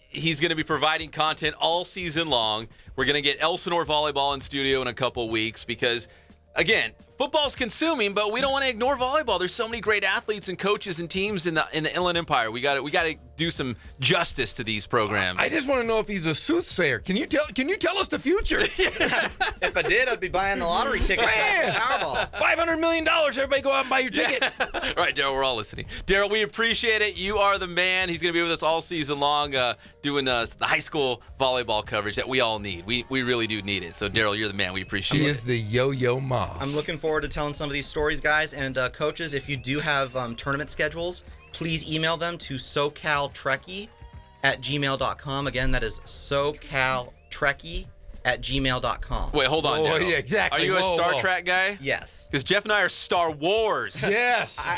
Speaker 7: He's going to be providing content all season long. We're going to get Elsinore Volleyball in studio in a couple weeks because, again, football's consuming, but we don't want to ignore volleyball. There's so many great athletes and coaches and teams in the Inland Empire. We got to do some justice to these programs.
Speaker 8: I just want to know if he's a soothsayer. Can you tell us the future?
Speaker 16: If I did, I'd be buying the lottery ticket.
Speaker 8: Man,
Speaker 16: Powerball.
Speaker 8: $500 million. Everybody go out and buy your ticket.
Speaker 7: All right, Daryl, we're all listening. Daryl, we appreciate it. You are the man. He's going to be with us all season long doing the high school volleyball coverage that we all need. We really do need it. So, Daryl, you're the man. We appreciate it.
Speaker 8: He is the yo-yo moss.
Speaker 16: I'm looking forward to telling some of these stories, guys. And coaches, if you do have tournament schedules, please email them to socaltrekkie@gmail.com. Again, that is socaltrekkie@gmail.com.
Speaker 7: Wait, hold on, Daryl.
Speaker 8: Yeah, exactly.
Speaker 7: Are you a Star Trek guy?
Speaker 16: Yes.
Speaker 7: Because Jeff and I are Star Wars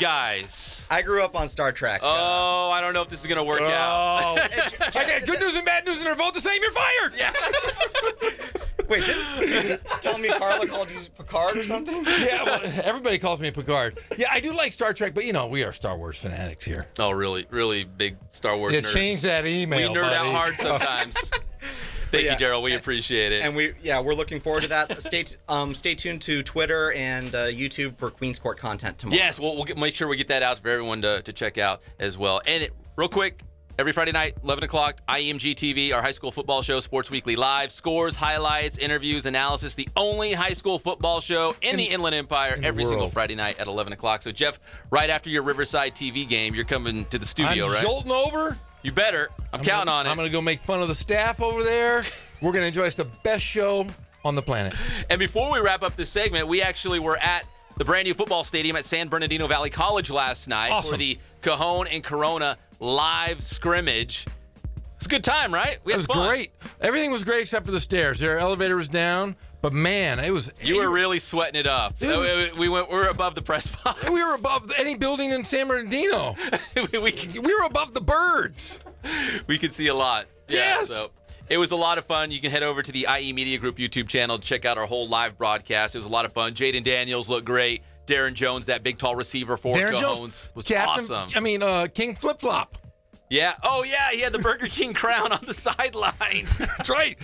Speaker 7: guys.
Speaker 16: I grew up on Star Trek.
Speaker 7: Oh, I don't know if this is going to work out.
Speaker 8: I got good news and bad news, and they're both the same. You're fired.
Speaker 7: Yeah.
Speaker 16: Wait, tell me Carla called you Picard or something?
Speaker 8: Yeah, well, everybody calls me Picard. Yeah, I do like Star Trek, but, we are Star Wars fanatics here.
Speaker 7: Oh, really, really big Star Wars nerds.
Speaker 8: Change that email,
Speaker 7: We nerd
Speaker 8: buddy.
Speaker 7: out hard sometimes. Thank you, Daryl. We appreciate it.
Speaker 16: And we're looking forward to that. Stay tuned to Twitter and YouTube for Queens Court content tomorrow.
Speaker 7: Yes, we'll make sure we get that out for everyone to check out as well. And real quick, every Friday night, 11 o'clock, IEMG TV, our high school football show, Sports Weekly Live. Scores, highlights, interviews, analysis. The only high school football show in the Inland Empire every single Friday night at 11 o'clock. So, Jeff, right after your Riverside TV game, you're coming to the studio, right?
Speaker 8: Jolting over.
Speaker 7: You better. I'm counting on it.
Speaker 8: I'm going to go make fun of the staff over there. We're going to enjoy the best show on the planet.
Speaker 7: And before we wrap up this segment, we actually were at the brand new football stadium at San Bernardino Valley College last night for the Cajon and Corona live scrimmage. It's a good time, right?
Speaker 8: It was great. Everything was great except for the stairs. Their elevator was down, but man, it was.
Speaker 7: You were really sweating it up. We were above the press box.
Speaker 8: We were above any building in San Bernardino. we were above the birds.
Speaker 7: We could see a lot.
Speaker 8: Yes.
Speaker 7: So it was a lot of fun. You can head over to the IE Media Group YouTube channel to check out our whole live broadcast. It was a lot of fun. Jaden Daniels looked great. Darren Jones, that big, tall receiver for Cajones, was awesome.
Speaker 8: King Flip Flop.
Speaker 7: Yeah. Oh, yeah. He had the Burger King crown on the sideline.
Speaker 8: That's right.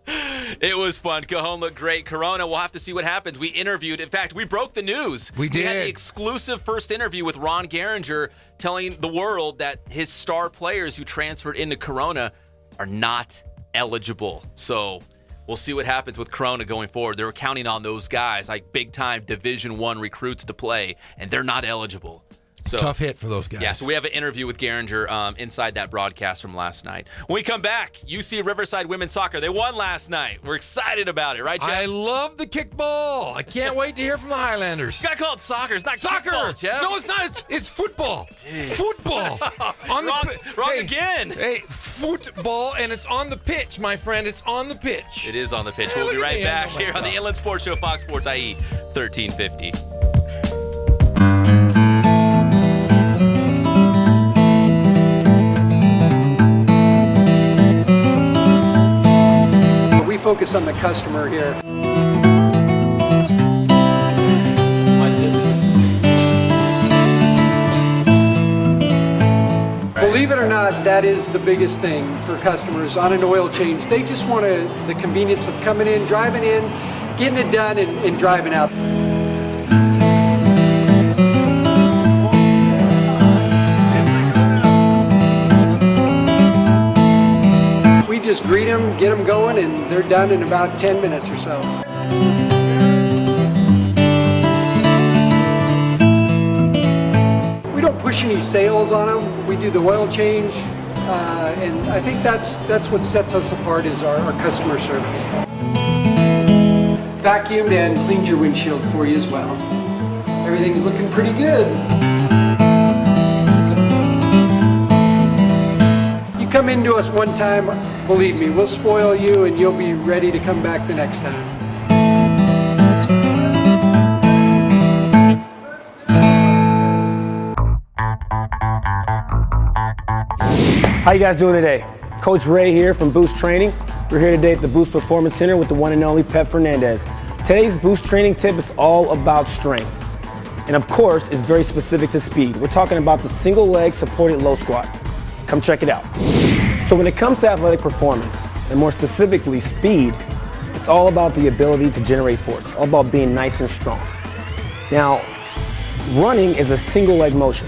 Speaker 7: It was fun. Cajon looked great. Corona, we'll have to see what happens. We interviewed. In fact, we broke the news.
Speaker 8: We did.
Speaker 7: We had the exclusive first interview with Ron Gehringer telling the world that his star players who transferred into Corona are not eligible. So we'll see what happens with Corona going forward. They're counting on those guys, like big-time Division I recruits to play, and they're not eligible. So,
Speaker 8: tough hit for those guys.
Speaker 7: Yeah, so we have an interview with Gehringer inside that broadcast from last night. When we come back, UC Riverside women's soccer. They won last night. We're excited about it, right, Jeff?
Speaker 8: I love the kickball. I can't wait to hear from the Highlanders.
Speaker 7: You got to call it soccer. It's not
Speaker 8: soccer,
Speaker 7: kickball, Jeff.
Speaker 8: No, it's not. It's football.
Speaker 7: Jeez.
Speaker 8: Football.
Speaker 7: Wrong again.
Speaker 8: Hey, football, and it's on the pitch, my friend. It's on the pitch.
Speaker 7: It is on the pitch. We'll be right back here on the Inland Sports Show, Fox Sports IE 1350.
Speaker 17: We focus on the customer here. Believe it or not, that is the biggest thing for customers on an oil change. They just want the convenience of coming in, driving in, getting it done, and driving out. We just greet them, get them going, and they're done in about 10 minutes or so. We don't push any sales on them. We do the oil change, and I think that's what sets us apart is our customer service. Vacuumed and cleaned your windshield for you as well. Everything's looking pretty good. You come into us one time, believe me, we'll spoil you and you'll be ready to come back the next time.
Speaker 12: How you guys doing today? Coach Ray here from Boost Training. We're here today at the Boost Performance Center with the one and only Pep Fernandez. Today's Boost Training tip is all about strength. And of course, it's very specific to speed. We're talking about the single leg supported low squat. Come check it out. So when it comes to athletic performance, and more specifically speed, it's all about the ability to generate force, all about being nice and strong. Now, running is a single leg motion.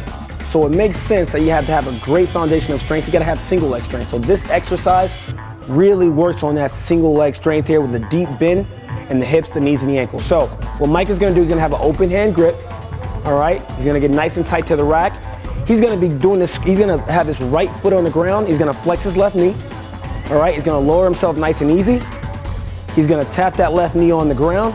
Speaker 12: So it makes sense that you have to have a great foundation of strength. You gotta have single leg strength. So this exercise really works on that single leg strength here with a deep bend in the hips, the knees, and the ankles. So what Mike is gonna do is gonna have an open hand grip, all right? He's gonna get nice and tight to the rack. He's gonna be doing this, he's gonna have his right foot on the ground. He's gonna flex his left knee, all right? He's gonna lower himself nice and easy. He's gonna tap that left knee on the ground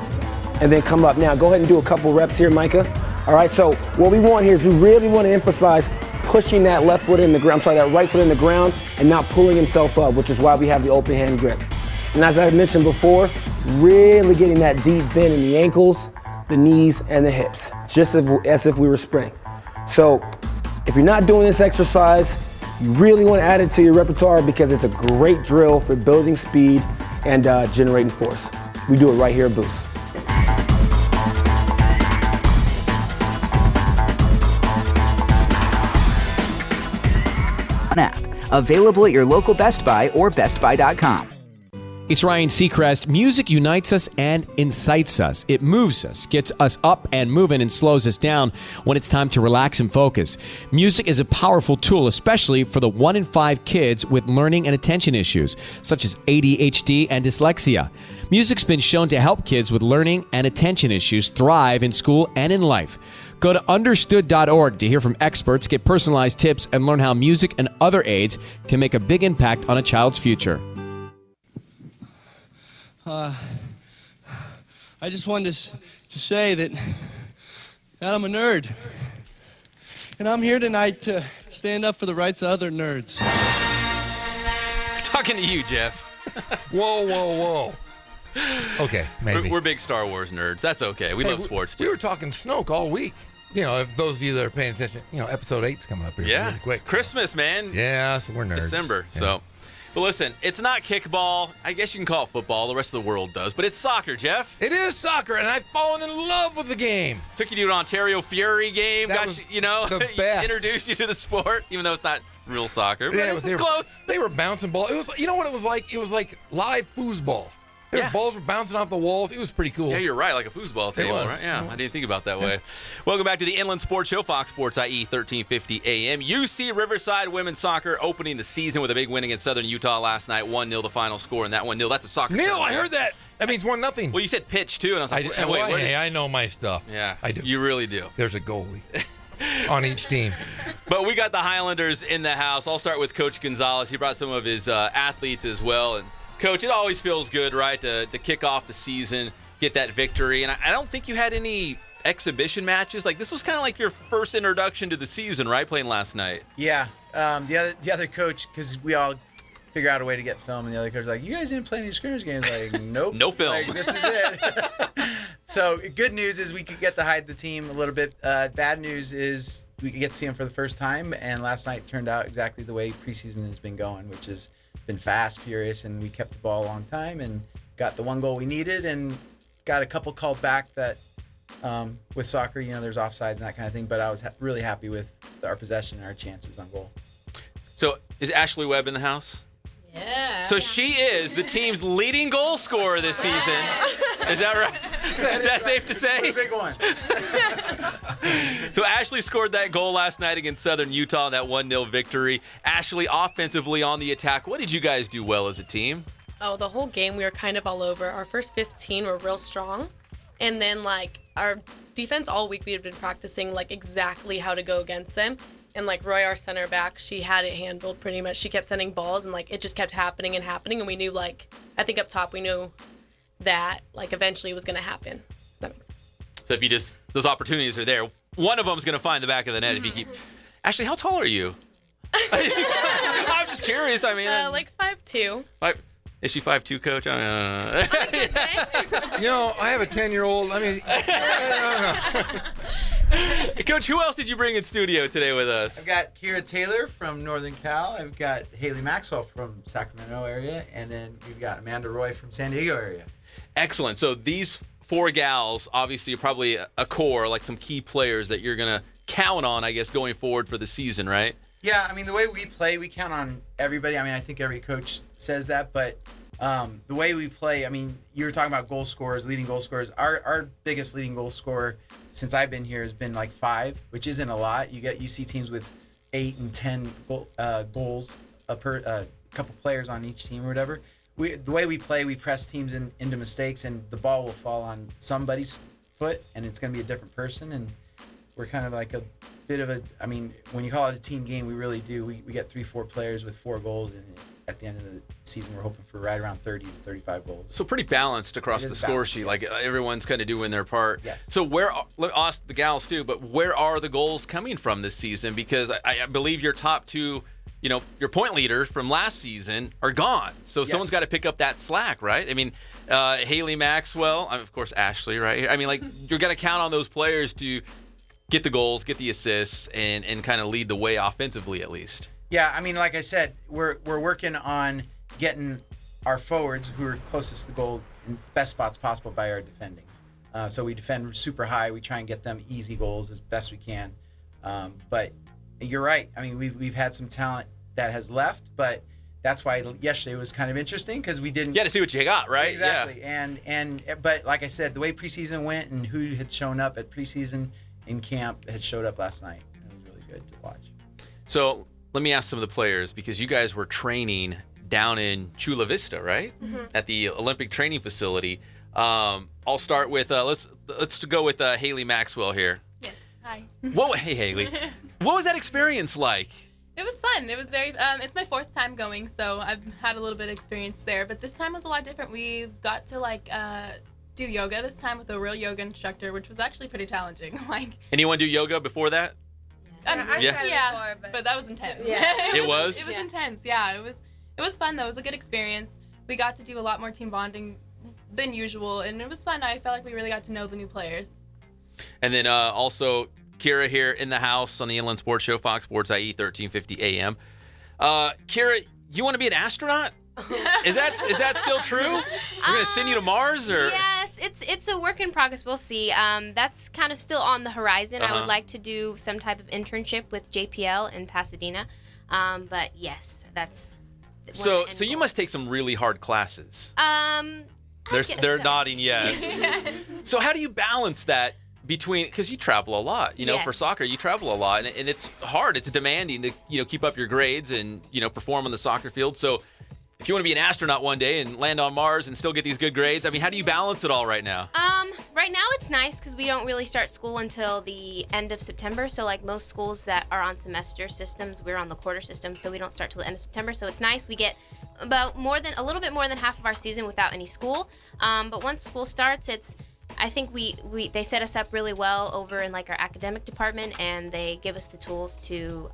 Speaker 12: and then come up. Now go ahead and do a couple reps here, Micah. All right, so what we want here is we really want to emphasize pushing that left foot in the ground, that right foot in the ground and not pulling himself up, which is why we have the open hand grip. And as I mentioned before, really getting that deep bend in the ankles, the knees, and the hips, just as if we were sprinting. So if you're not doing this exercise, you really want to add it to your repertoire because it's a great drill for building speed and generating force. We do it right here at Boost.
Speaker 18: App, available at your local Best Buy or bestbuy.com.
Speaker 19: It's Ryan Seacrest. Music unites us and incites us. It moves us, gets us up and moving, and slows us down when it's time to relax and focus. Music is a powerful tool, especially for the 1 in 5 kids with learning and attention issues, such as ADHD and dyslexia. Music's been shown to help kids with learning and attention issues thrive in school and in life. Go to understood.org to hear from experts, get personalized tips, and learn how music and other aids can make a big impact on a child's future.
Speaker 20: I just wanted to say that I'm a nerd. And I'm here tonight to stand up for the rights of other nerds.
Speaker 7: We're talking to you, Jeff.
Speaker 8: Whoa. Okay, maybe.
Speaker 7: We're big Star Wars nerds. That's okay. We love sports, too.
Speaker 8: We were talking Snoke all week. You know, if those of you that are paying attention, episode 8's coming up here really quick.
Speaker 7: It's Christmas, man.
Speaker 8: Yeah, so we're nerds.
Speaker 7: December,
Speaker 8: yeah.
Speaker 7: so. But listen, it's not kickball. I guess you can call it football. The rest of the world does. But it's soccer, Jeff.
Speaker 8: It is soccer, and I've fallen in love with the game.
Speaker 7: Took you to an Ontario Fury game.
Speaker 8: That
Speaker 7: got
Speaker 8: was
Speaker 7: you,
Speaker 8: the best.
Speaker 7: Introduced you to the sport, even though it's not real soccer. But
Speaker 8: Yeah,
Speaker 7: it's close.
Speaker 8: They were bouncing ball. It was, you know what it was like? It was like live foosball. Balls were bouncing off the walls. It was pretty cool.
Speaker 7: Yeah, you're right, like a foosball table, right? Yeah, I didn't think about that way. Welcome back to the Inland Sports Show, Fox Sports IE 1350 AM. UC Riverside women's soccer opening the season with a big win against Southern Utah last night. 1-0 the final score, and that 1-0, that's a soccer.
Speaker 8: Neil, I heard that. That means 1-0.
Speaker 7: Well, you said pitch, too, and I was like,
Speaker 8: I know my stuff.
Speaker 7: Yeah,
Speaker 8: I do.
Speaker 7: You really do.
Speaker 8: There's a goalie on each team.
Speaker 7: But we got the Highlanders in the house. I'll start with Coach Gonzalez. He brought some of his athletes as well, and Coach, it always feels good, right, to kick off the season, get that victory. And I don't think you had any exhibition matches. Like, this was kind of like your first introduction to the season, right, playing last night?
Speaker 21: Yeah. The other coach, because we all figure out a way to get film, and the other coach was like, you guys didn't play any scrimmage games. Like, nope.
Speaker 7: No film.
Speaker 21: Like, this is it. So good news is we could get to hide the team a little bit. Bad news is we could get to see them for the first time, and last night turned out exactly the way preseason has been going, which is been fast, furious, and we kept the ball a long time and got the one goal we needed and got a couple called back that with soccer, there's offsides and that kind of thing, but I was really happy with our possession and our chances on goal.
Speaker 7: So is Ashley Webb in the house?
Speaker 3: Yeah.
Speaker 7: So she is the team's leading goal scorer this season. Is that right? Is that safe to say?
Speaker 21: A big one.
Speaker 7: So Ashley scored that goal last night against Southern Utah in that 1-0 victory. Ashley, offensively on the attack, what did you guys do well as a team?
Speaker 3: Oh, the whole game we were kind of all over. Our first 15 were real strong. And then, our defense all week we had been practicing, exactly how to go against them. And, Roy, our center back, she had it handled pretty much. She kept sending balls, and, it just kept happening and happening. And we knew, I think up top we knew that, eventually it was going to happen. That makes sense.
Speaker 7: So if you just, those opportunities are there, one of them's going to find the back of the net if you keep. Ashley, how tall are you? I'm just curious. I mean,
Speaker 3: 5'2".
Speaker 7: Is she 5'2", Coach? I don't know.
Speaker 8: I have a 10-year-old. I mean,
Speaker 7: Coach, who else did you bring in studio today with us?
Speaker 21: I've got Kira Taylor from Northern Cal. I've got Haley Maxwell from Sacramento area, and then we've got Amanda Roy from San Diego area.
Speaker 7: Excellent. So these 4 gals, obviously, are probably a core, some key players that you're going to count on, I guess, going forward for the season, right?
Speaker 21: Yeah, I mean, the way we play, we count on everybody. I mean, I think every coach says that, but The way we play, I mean, you were talking about goal scorers, leading goal scorers. Our biggest leading goal scorer since I've been here has been like 5, which isn't a lot. You see teams with 8 and 10 goals per couple players on each team or whatever. The way we play, we press teams into mistakes, and the ball will fall on somebody's foot, and it's going to be a different person. And we're kind of like a bit of a, I mean, when you call it a team game, we really do. We get 3-4 players with 4 goals, and at the end of the season, we're hoping for right around 30 to 35 goals.
Speaker 7: So pretty balanced across the score sheet. Like everyone's kind of doing their part.
Speaker 21: Yes.
Speaker 7: So let ask the gals too, but where are the goals coming from this season? Because I believe your top 2, your point leaders from last season are gone. So someone's got to pick up that slack, right? I mean, Haley Maxwell, of course, Ashley, right here. I mean, like, you're going to count on those players to get the goals, get the assists, and kind of lead the way offensively, at least.
Speaker 21: Yeah, I mean, like I said, we're working on getting our forwards who are closest to goal in best spots possible by our defending. So we defend super high. We try and get them easy goals as best we can. But you're right. I mean, we've had some talent that has left, but that's why yesterday was kind of interesting because we didn't.
Speaker 7: You got to see what you got, right?
Speaker 21: Exactly.
Speaker 7: Yeah.
Speaker 21: But like I said, the way preseason went and who had shown up at preseason in camp had showed up last night. It was really good to watch.
Speaker 7: So let me ask some of the players, because you guys were training down in Chula Vista, right?
Speaker 1: Mm-hmm.
Speaker 7: At the Olympic training facility. I'll start with let's go with Haley Maxwell here.
Speaker 1: Yes. Hi.
Speaker 7: Hey Haley, what was that experience like?
Speaker 1: It was fun. It was very. It's my 4th time going, so I've had a little bit of experience there. But this time was a lot different. We got to do yoga this time with a real yoga instructor, which was actually pretty challenging.
Speaker 7: Anyone do yoga before that?
Speaker 1: Yeah, but that was intense.
Speaker 7: Yeah. It was?
Speaker 1: It was intense. Yeah, it was fun though. It was a good experience. We got to do a lot more team bonding than usual, and it was fun. I felt like we really got to know the new players. And
Speaker 7: then also Kira here in the house on the Inland Sports Show, Fox Sports IE 1350 AM. Kira, you want to be an astronaut? Is that still true? We're gonna send you to Mars, or?
Speaker 22: Yes, it's a work in progress. We'll see. That's kind of still on the horizon. I would like to do some type of internship with JPL in Pasadena. But yes, that's.
Speaker 7: So you must take some really hard classes. They're nodding yes. So how do you balance that between, because you travel a lot, for soccer, you travel a lot, and it's hard, it's demanding to keep up your grades and perform on the soccer field. So if you want to be an astronaut one day and land on Mars and still get these good grades, I mean, how do you balance it all right now?
Speaker 22: Right now it's nice because we don't really start school until the end of September. So like most schools that are on semester systems, we're on the quarter system, so we don't start till the end of September. So it's nice. We get about a little bit more than half of our season without any school. But once school starts, I think they set us up really well over in like our academic department, and they give us the tools to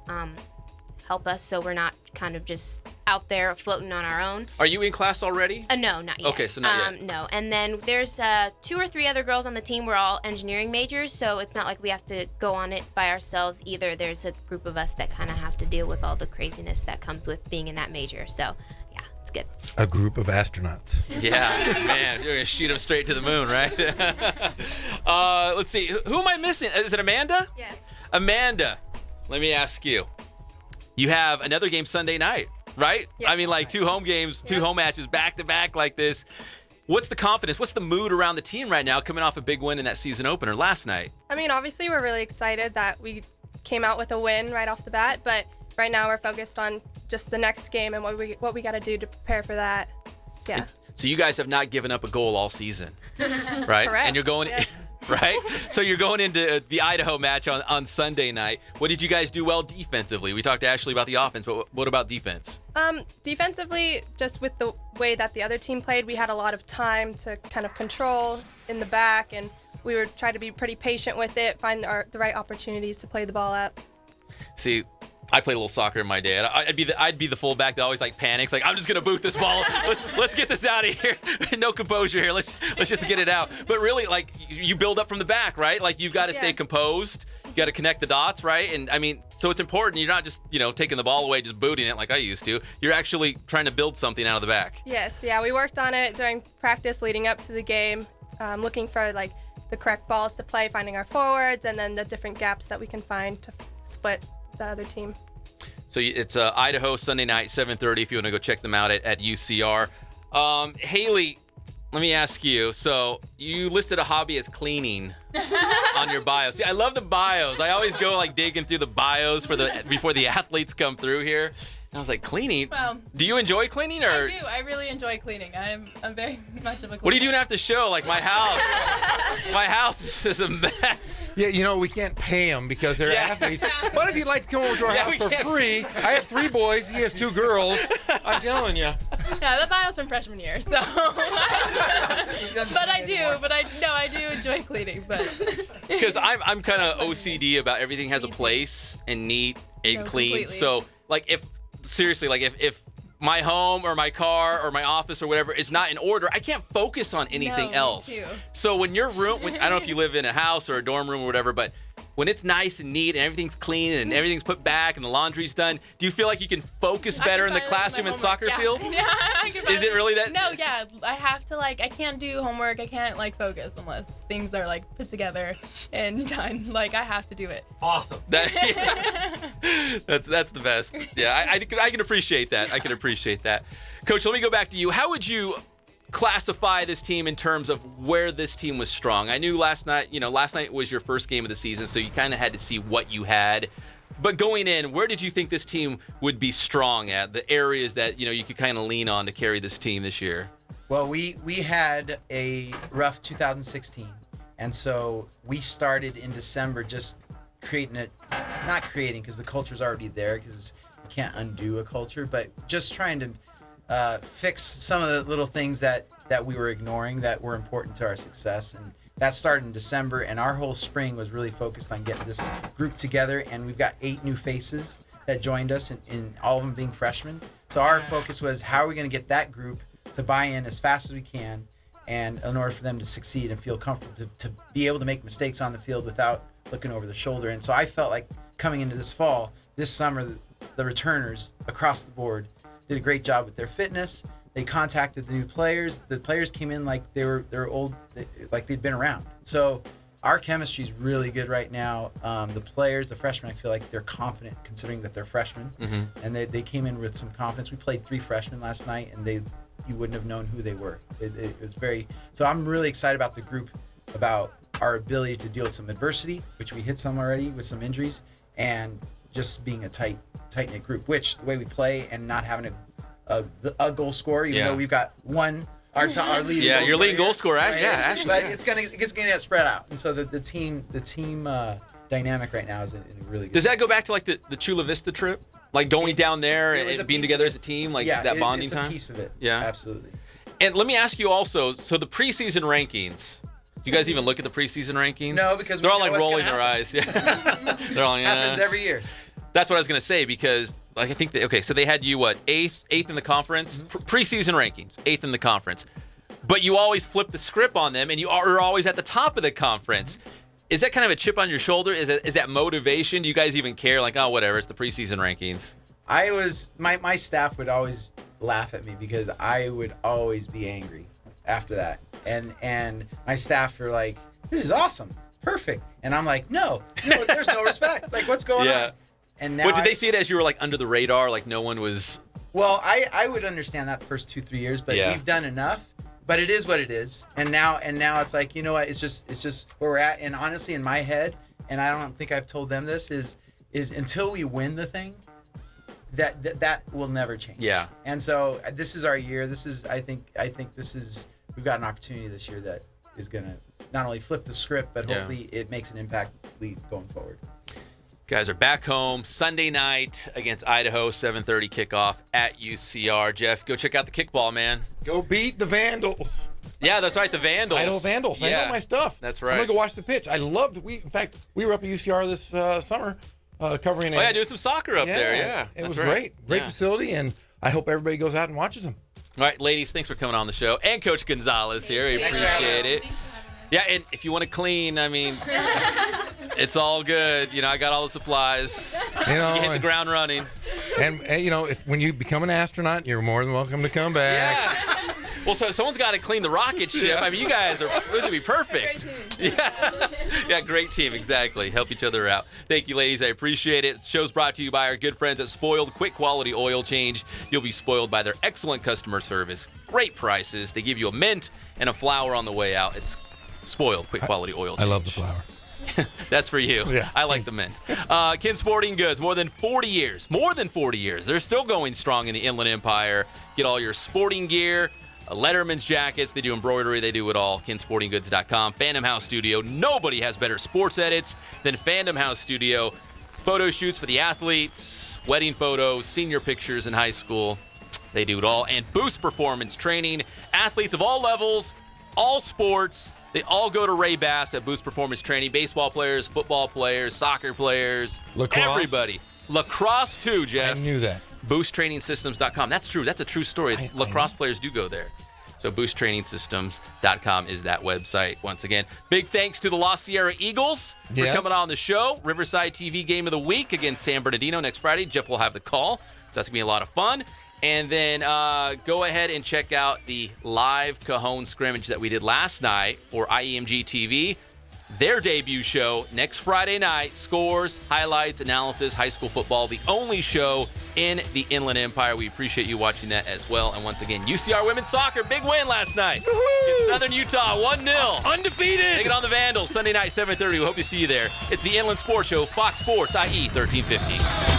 Speaker 22: help us so we're not kind of just out there floating on our own.
Speaker 7: Are you in class already?
Speaker 22: No, not yet.
Speaker 7: Okay, so not yet.
Speaker 22: No, and then there's 2 or 3 other girls on the team. We're all engineering majors, so it's not like we have to go on it by ourselves either. There's a group of us that kind of have to deal with all the craziness that comes with being in that major. So yeah, it's good.
Speaker 8: A group of astronauts.
Speaker 7: Yeah, man, you're gonna shoot them straight to the moon, right? Let's see, who am I missing? Is it Amanda?
Speaker 1: Yes.
Speaker 7: Amanda, let me ask you. You have another game Sunday night, right?
Speaker 1: Yes.
Speaker 7: I mean, like 2 home games, 2 home matches back to back like this. What's the confidence? What's the mood around the team right now, coming off a big win in that season opener last night?
Speaker 23: I mean, obviously we're really excited that we came out with a win right off the bat, but right now we're focused on just the next game and what we got to do to prepare for that. Yeah.
Speaker 7: So you guys have not given up a goal all season, right?
Speaker 23: Correct.
Speaker 7: And you're going, right? So you're going into the Idaho match on Sunday night. What did you guys do well defensively? We talked to Ashley about the offense, but what about defense?
Speaker 23: Defensively, just with the way that the other team played, we had a lot of time to kind of control in the back, and we were trying to be pretty patient with it, find the right opportunities to play the ball up.
Speaker 7: See, I played a little soccer in my day. I'd be the fullback that always panics. I'm just gonna boot this ball. Let's get this out of here. No composure here. Let's just get it out. But really, you build up from the back, right? You've got to stay composed. You got to connect the dots, right? And I mean, so it's important. You're not just taking the ball away, just booting it like I used to. You're actually trying to build something out of the back.
Speaker 23: Yes, yeah, we worked on it during practice leading up to the game, looking for the correct balls to play, finding our forwards, and then the different gaps that we can find to split the other team.
Speaker 7: So it's Idaho Sunday night, 7:30. If you want to go check them out at UCR. Haley, let me ask you. So you listed a hobby as cleaning on your bio. See, I love the bios. I always go like digging through the bios before the athletes come through here. And I was like, cleaning?
Speaker 1: Well,
Speaker 7: do you enjoy cleaning? Or?
Speaker 1: I do. I really enjoy cleaning. I'm very much of a cleaner.
Speaker 7: What are you doing after the show? Like my house is a mess.
Speaker 8: Yeah, we can't pay them because they're athletes. But if you'd like to come over to our house for free, I have 3 boys. He has 2 girls. I'm telling you.
Speaker 1: Yeah, the bio's from freshman year, so. But I do enjoy cleaning. But
Speaker 7: because I'm kind of OCD about everything has a place and neat and clean.
Speaker 1: Completely.
Speaker 7: So like if my home or my car or my office or whatever is not in order, I can't focus on anything else.
Speaker 1: Me too. I
Speaker 7: So when your room, I don't know if you live in a house or a dorm room or whatever, but when it's nice and neat and everything's clean and everything's put back and the laundry's done, do you feel like you can focus better in the classroom and soccer field?
Speaker 1: Yeah, I can
Speaker 7: Is it really that?
Speaker 1: No, yeah. I have to I can't do homework. I can't focus unless things are put together and done. I have to do it.
Speaker 7: Awesome. That's the best. Yeah, I can appreciate that. I can appreciate that. Coach, let me go back to you. How would you classify this team in terms of where this team was strong? I knew last night was your first game of the season, so you kind of had to see what you had. But going in, where did you think this team would be strong at? The areas that, you could kind of lean on to carry this team this year?
Speaker 21: Well, we had a rough 2016, and so we started in December just not creating because the culture's already there, because you can't undo a culture, but just trying to fix some of the little things that we were ignoring that were important to our success. And that started in December, and our whole spring was really focused on getting this group together, and we've got 8 new faces that joined us, and all of them being freshmen. So our focus was, how are we going to get that group to buy in as fast as we can, and in order for them to succeed and feel comfortable to be able to make mistakes on the field without looking over the shoulder. And so I felt like coming into this summer, the returners across the board did a great job with their fitness. They contacted the new players. The players came in like they're old, like they'd been around. So our chemistry is really good right now. The players, the freshmen, I feel like they're confident considering that they're freshmen.
Speaker 7: Mm-hmm.
Speaker 21: And they came in with some confidence. We played 3 freshmen last night, and you wouldn't have known who they were. It was so I'm really excited about the group, about our ability to deal with some adversity, which we hit some already with some injuries, and just being a tight-knit group, which the way we play and not having a goal scorer, even though we've got one, our leading
Speaker 7: yeah,
Speaker 21: goal
Speaker 7: your leading goal
Speaker 21: scorer,
Speaker 7: scorer,
Speaker 21: right?
Speaker 7: yeah, actually.
Speaker 21: But it's gonna get spread out, and so the team dynamic right now is in a really good
Speaker 7: Does that go back to the Chula Vista trip? Like going down there and being together as a team, that bonding time?
Speaker 21: It's a piece of it.
Speaker 7: Yeah.
Speaker 21: Absolutely.
Speaker 7: And let me ask you also, so the preseason rankings, do you guys even look at the preseason rankings?
Speaker 21: No, because
Speaker 7: they're all
Speaker 21: we know
Speaker 7: rolling
Speaker 21: what's
Speaker 7: their
Speaker 21: gonna
Speaker 7: eyes. Yeah. They're all
Speaker 21: happens every year.
Speaker 7: That's what I was going to say, because I think so they had you eighth in the conference, preseason rankings, 8th in the conference. But you always flip the script on them, and you are always at the top of the conference. Is that kind of a chip on your shoulder? Is that motivation? Do you guys even care? Whatever, it's the preseason rankings.
Speaker 21: My staff would always laugh at me because I would always be angry after that. And my staff are like, this is awesome, perfect. And I'm like, no, there's no respect. What's going on? And now
Speaker 7: Did they see it as you were under the radar, no one was?
Speaker 21: Well, I would understand that the first 2-3 years, but we've done enough. But it is what it is. And now it's like, you know what? It's just where we're at. And honestly, in my head, and I don't think I've told them this, is until we win the thing, that will never change.
Speaker 7: Yeah.
Speaker 21: And so this is our year. I think we've got an opportunity this year that is gonna not only flip the script, but hopefully it makes an impact going forward.
Speaker 7: Guys are back home Sunday night against Idaho, 7:30 kickoff at UCR. Jeff, go check out the kickball, man.
Speaker 8: Go beat the Vandals.
Speaker 7: Yeah, that's right, the Vandals.
Speaker 8: Idaho Vandals.
Speaker 7: Yeah.
Speaker 8: I know my stuff.
Speaker 7: That's right.
Speaker 8: I'm going to go watch the pitch. I loved we were up at UCR this summer covering it.
Speaker 7: Oh, yeah, doing some soccer up there. Yeah,
Speaker 8: it was great. Great facility, and I hope everybody goes out and watches them.
Speaker 7: All right, ladies, thanks for coming on the show. And Coach Gonzalez here. We appreciate it. Yeah, and if you want to clean, it's all good. I got all the supplies. You hit the ground running.
Speaker 8: And when you become an astronaut, you're more than welcome to come back.
Speaker 7: Yeah. Well, so someone's got to clean the rocket ship.
Speaker 8: Yeah.
Speaker 7: I mean, you guys are, this would be perfect. Yeah, great team, exactly. Help each other out. Thank you, ladies. I appreciate it. The show's brought to you by our good friends at Spoiled Quick Quality Oil Change. You'll be spoiled by their excellent customer service, great prices. They give you a mint and a flower on the way out. It's Spoiled Quick Quality Oil Change.
Speaker 8: I love the flower.
Speaker 7: That's for you.
Speaker 8: Yeah.
Speaker 7: I like the mint. Ken Sporting Goods, more than 40 years. They're still going strong in the Inland Empire. Get all your sporting gear, Letterman's jackets. They do embroidery. They do it all. KenSportingGoods.com. Phantom House Studio. Nobody has better sports edits than Phantom House Studio. Photo shoots for the athletes, wedding photos, senior pictures in high school. They do it all. And Boost Performance Training. Athletes of all levels, all sports. They all go to Ray Bass at Boost Performance Training. Baseball players, football players, soccer players,
Speaker 8: Lacrosse.
Speaker 7: everybody. Lacrosse too, Jeff.
Speaker 8: I knew that.
Speaker 7: BoostTrainingSystems.com. That's true. That's a true story. Lacrosse players do go there. So BoostTrainingSystems.com is that website. Once again, big thanks to the La Sierra Eagles for
Speaker 8: Yes.
Speaker 7: coming on the show. Riverside TV Game of the Week against San Bernardino next Friday. Jeff will have the call, so that's going to be a lot of fun. And then go ahead and check out the live Cajon scrimmage that we did last night for IEMG TV. Their debut show next Friday night. Scores, highlights, analysis, high school football. The only show in the Inland Empire. We appreciate you watching that as well. And once again, UCR women's soccer, big win last night. In Southern Utah, 1-0.
Speaker 8: Undefeated.
Speaker 7: Take it on the Vandals, Sunday night, 7:30. We hope to see you there. It's the Inland Sports Show, Fox Sports, IE 1350.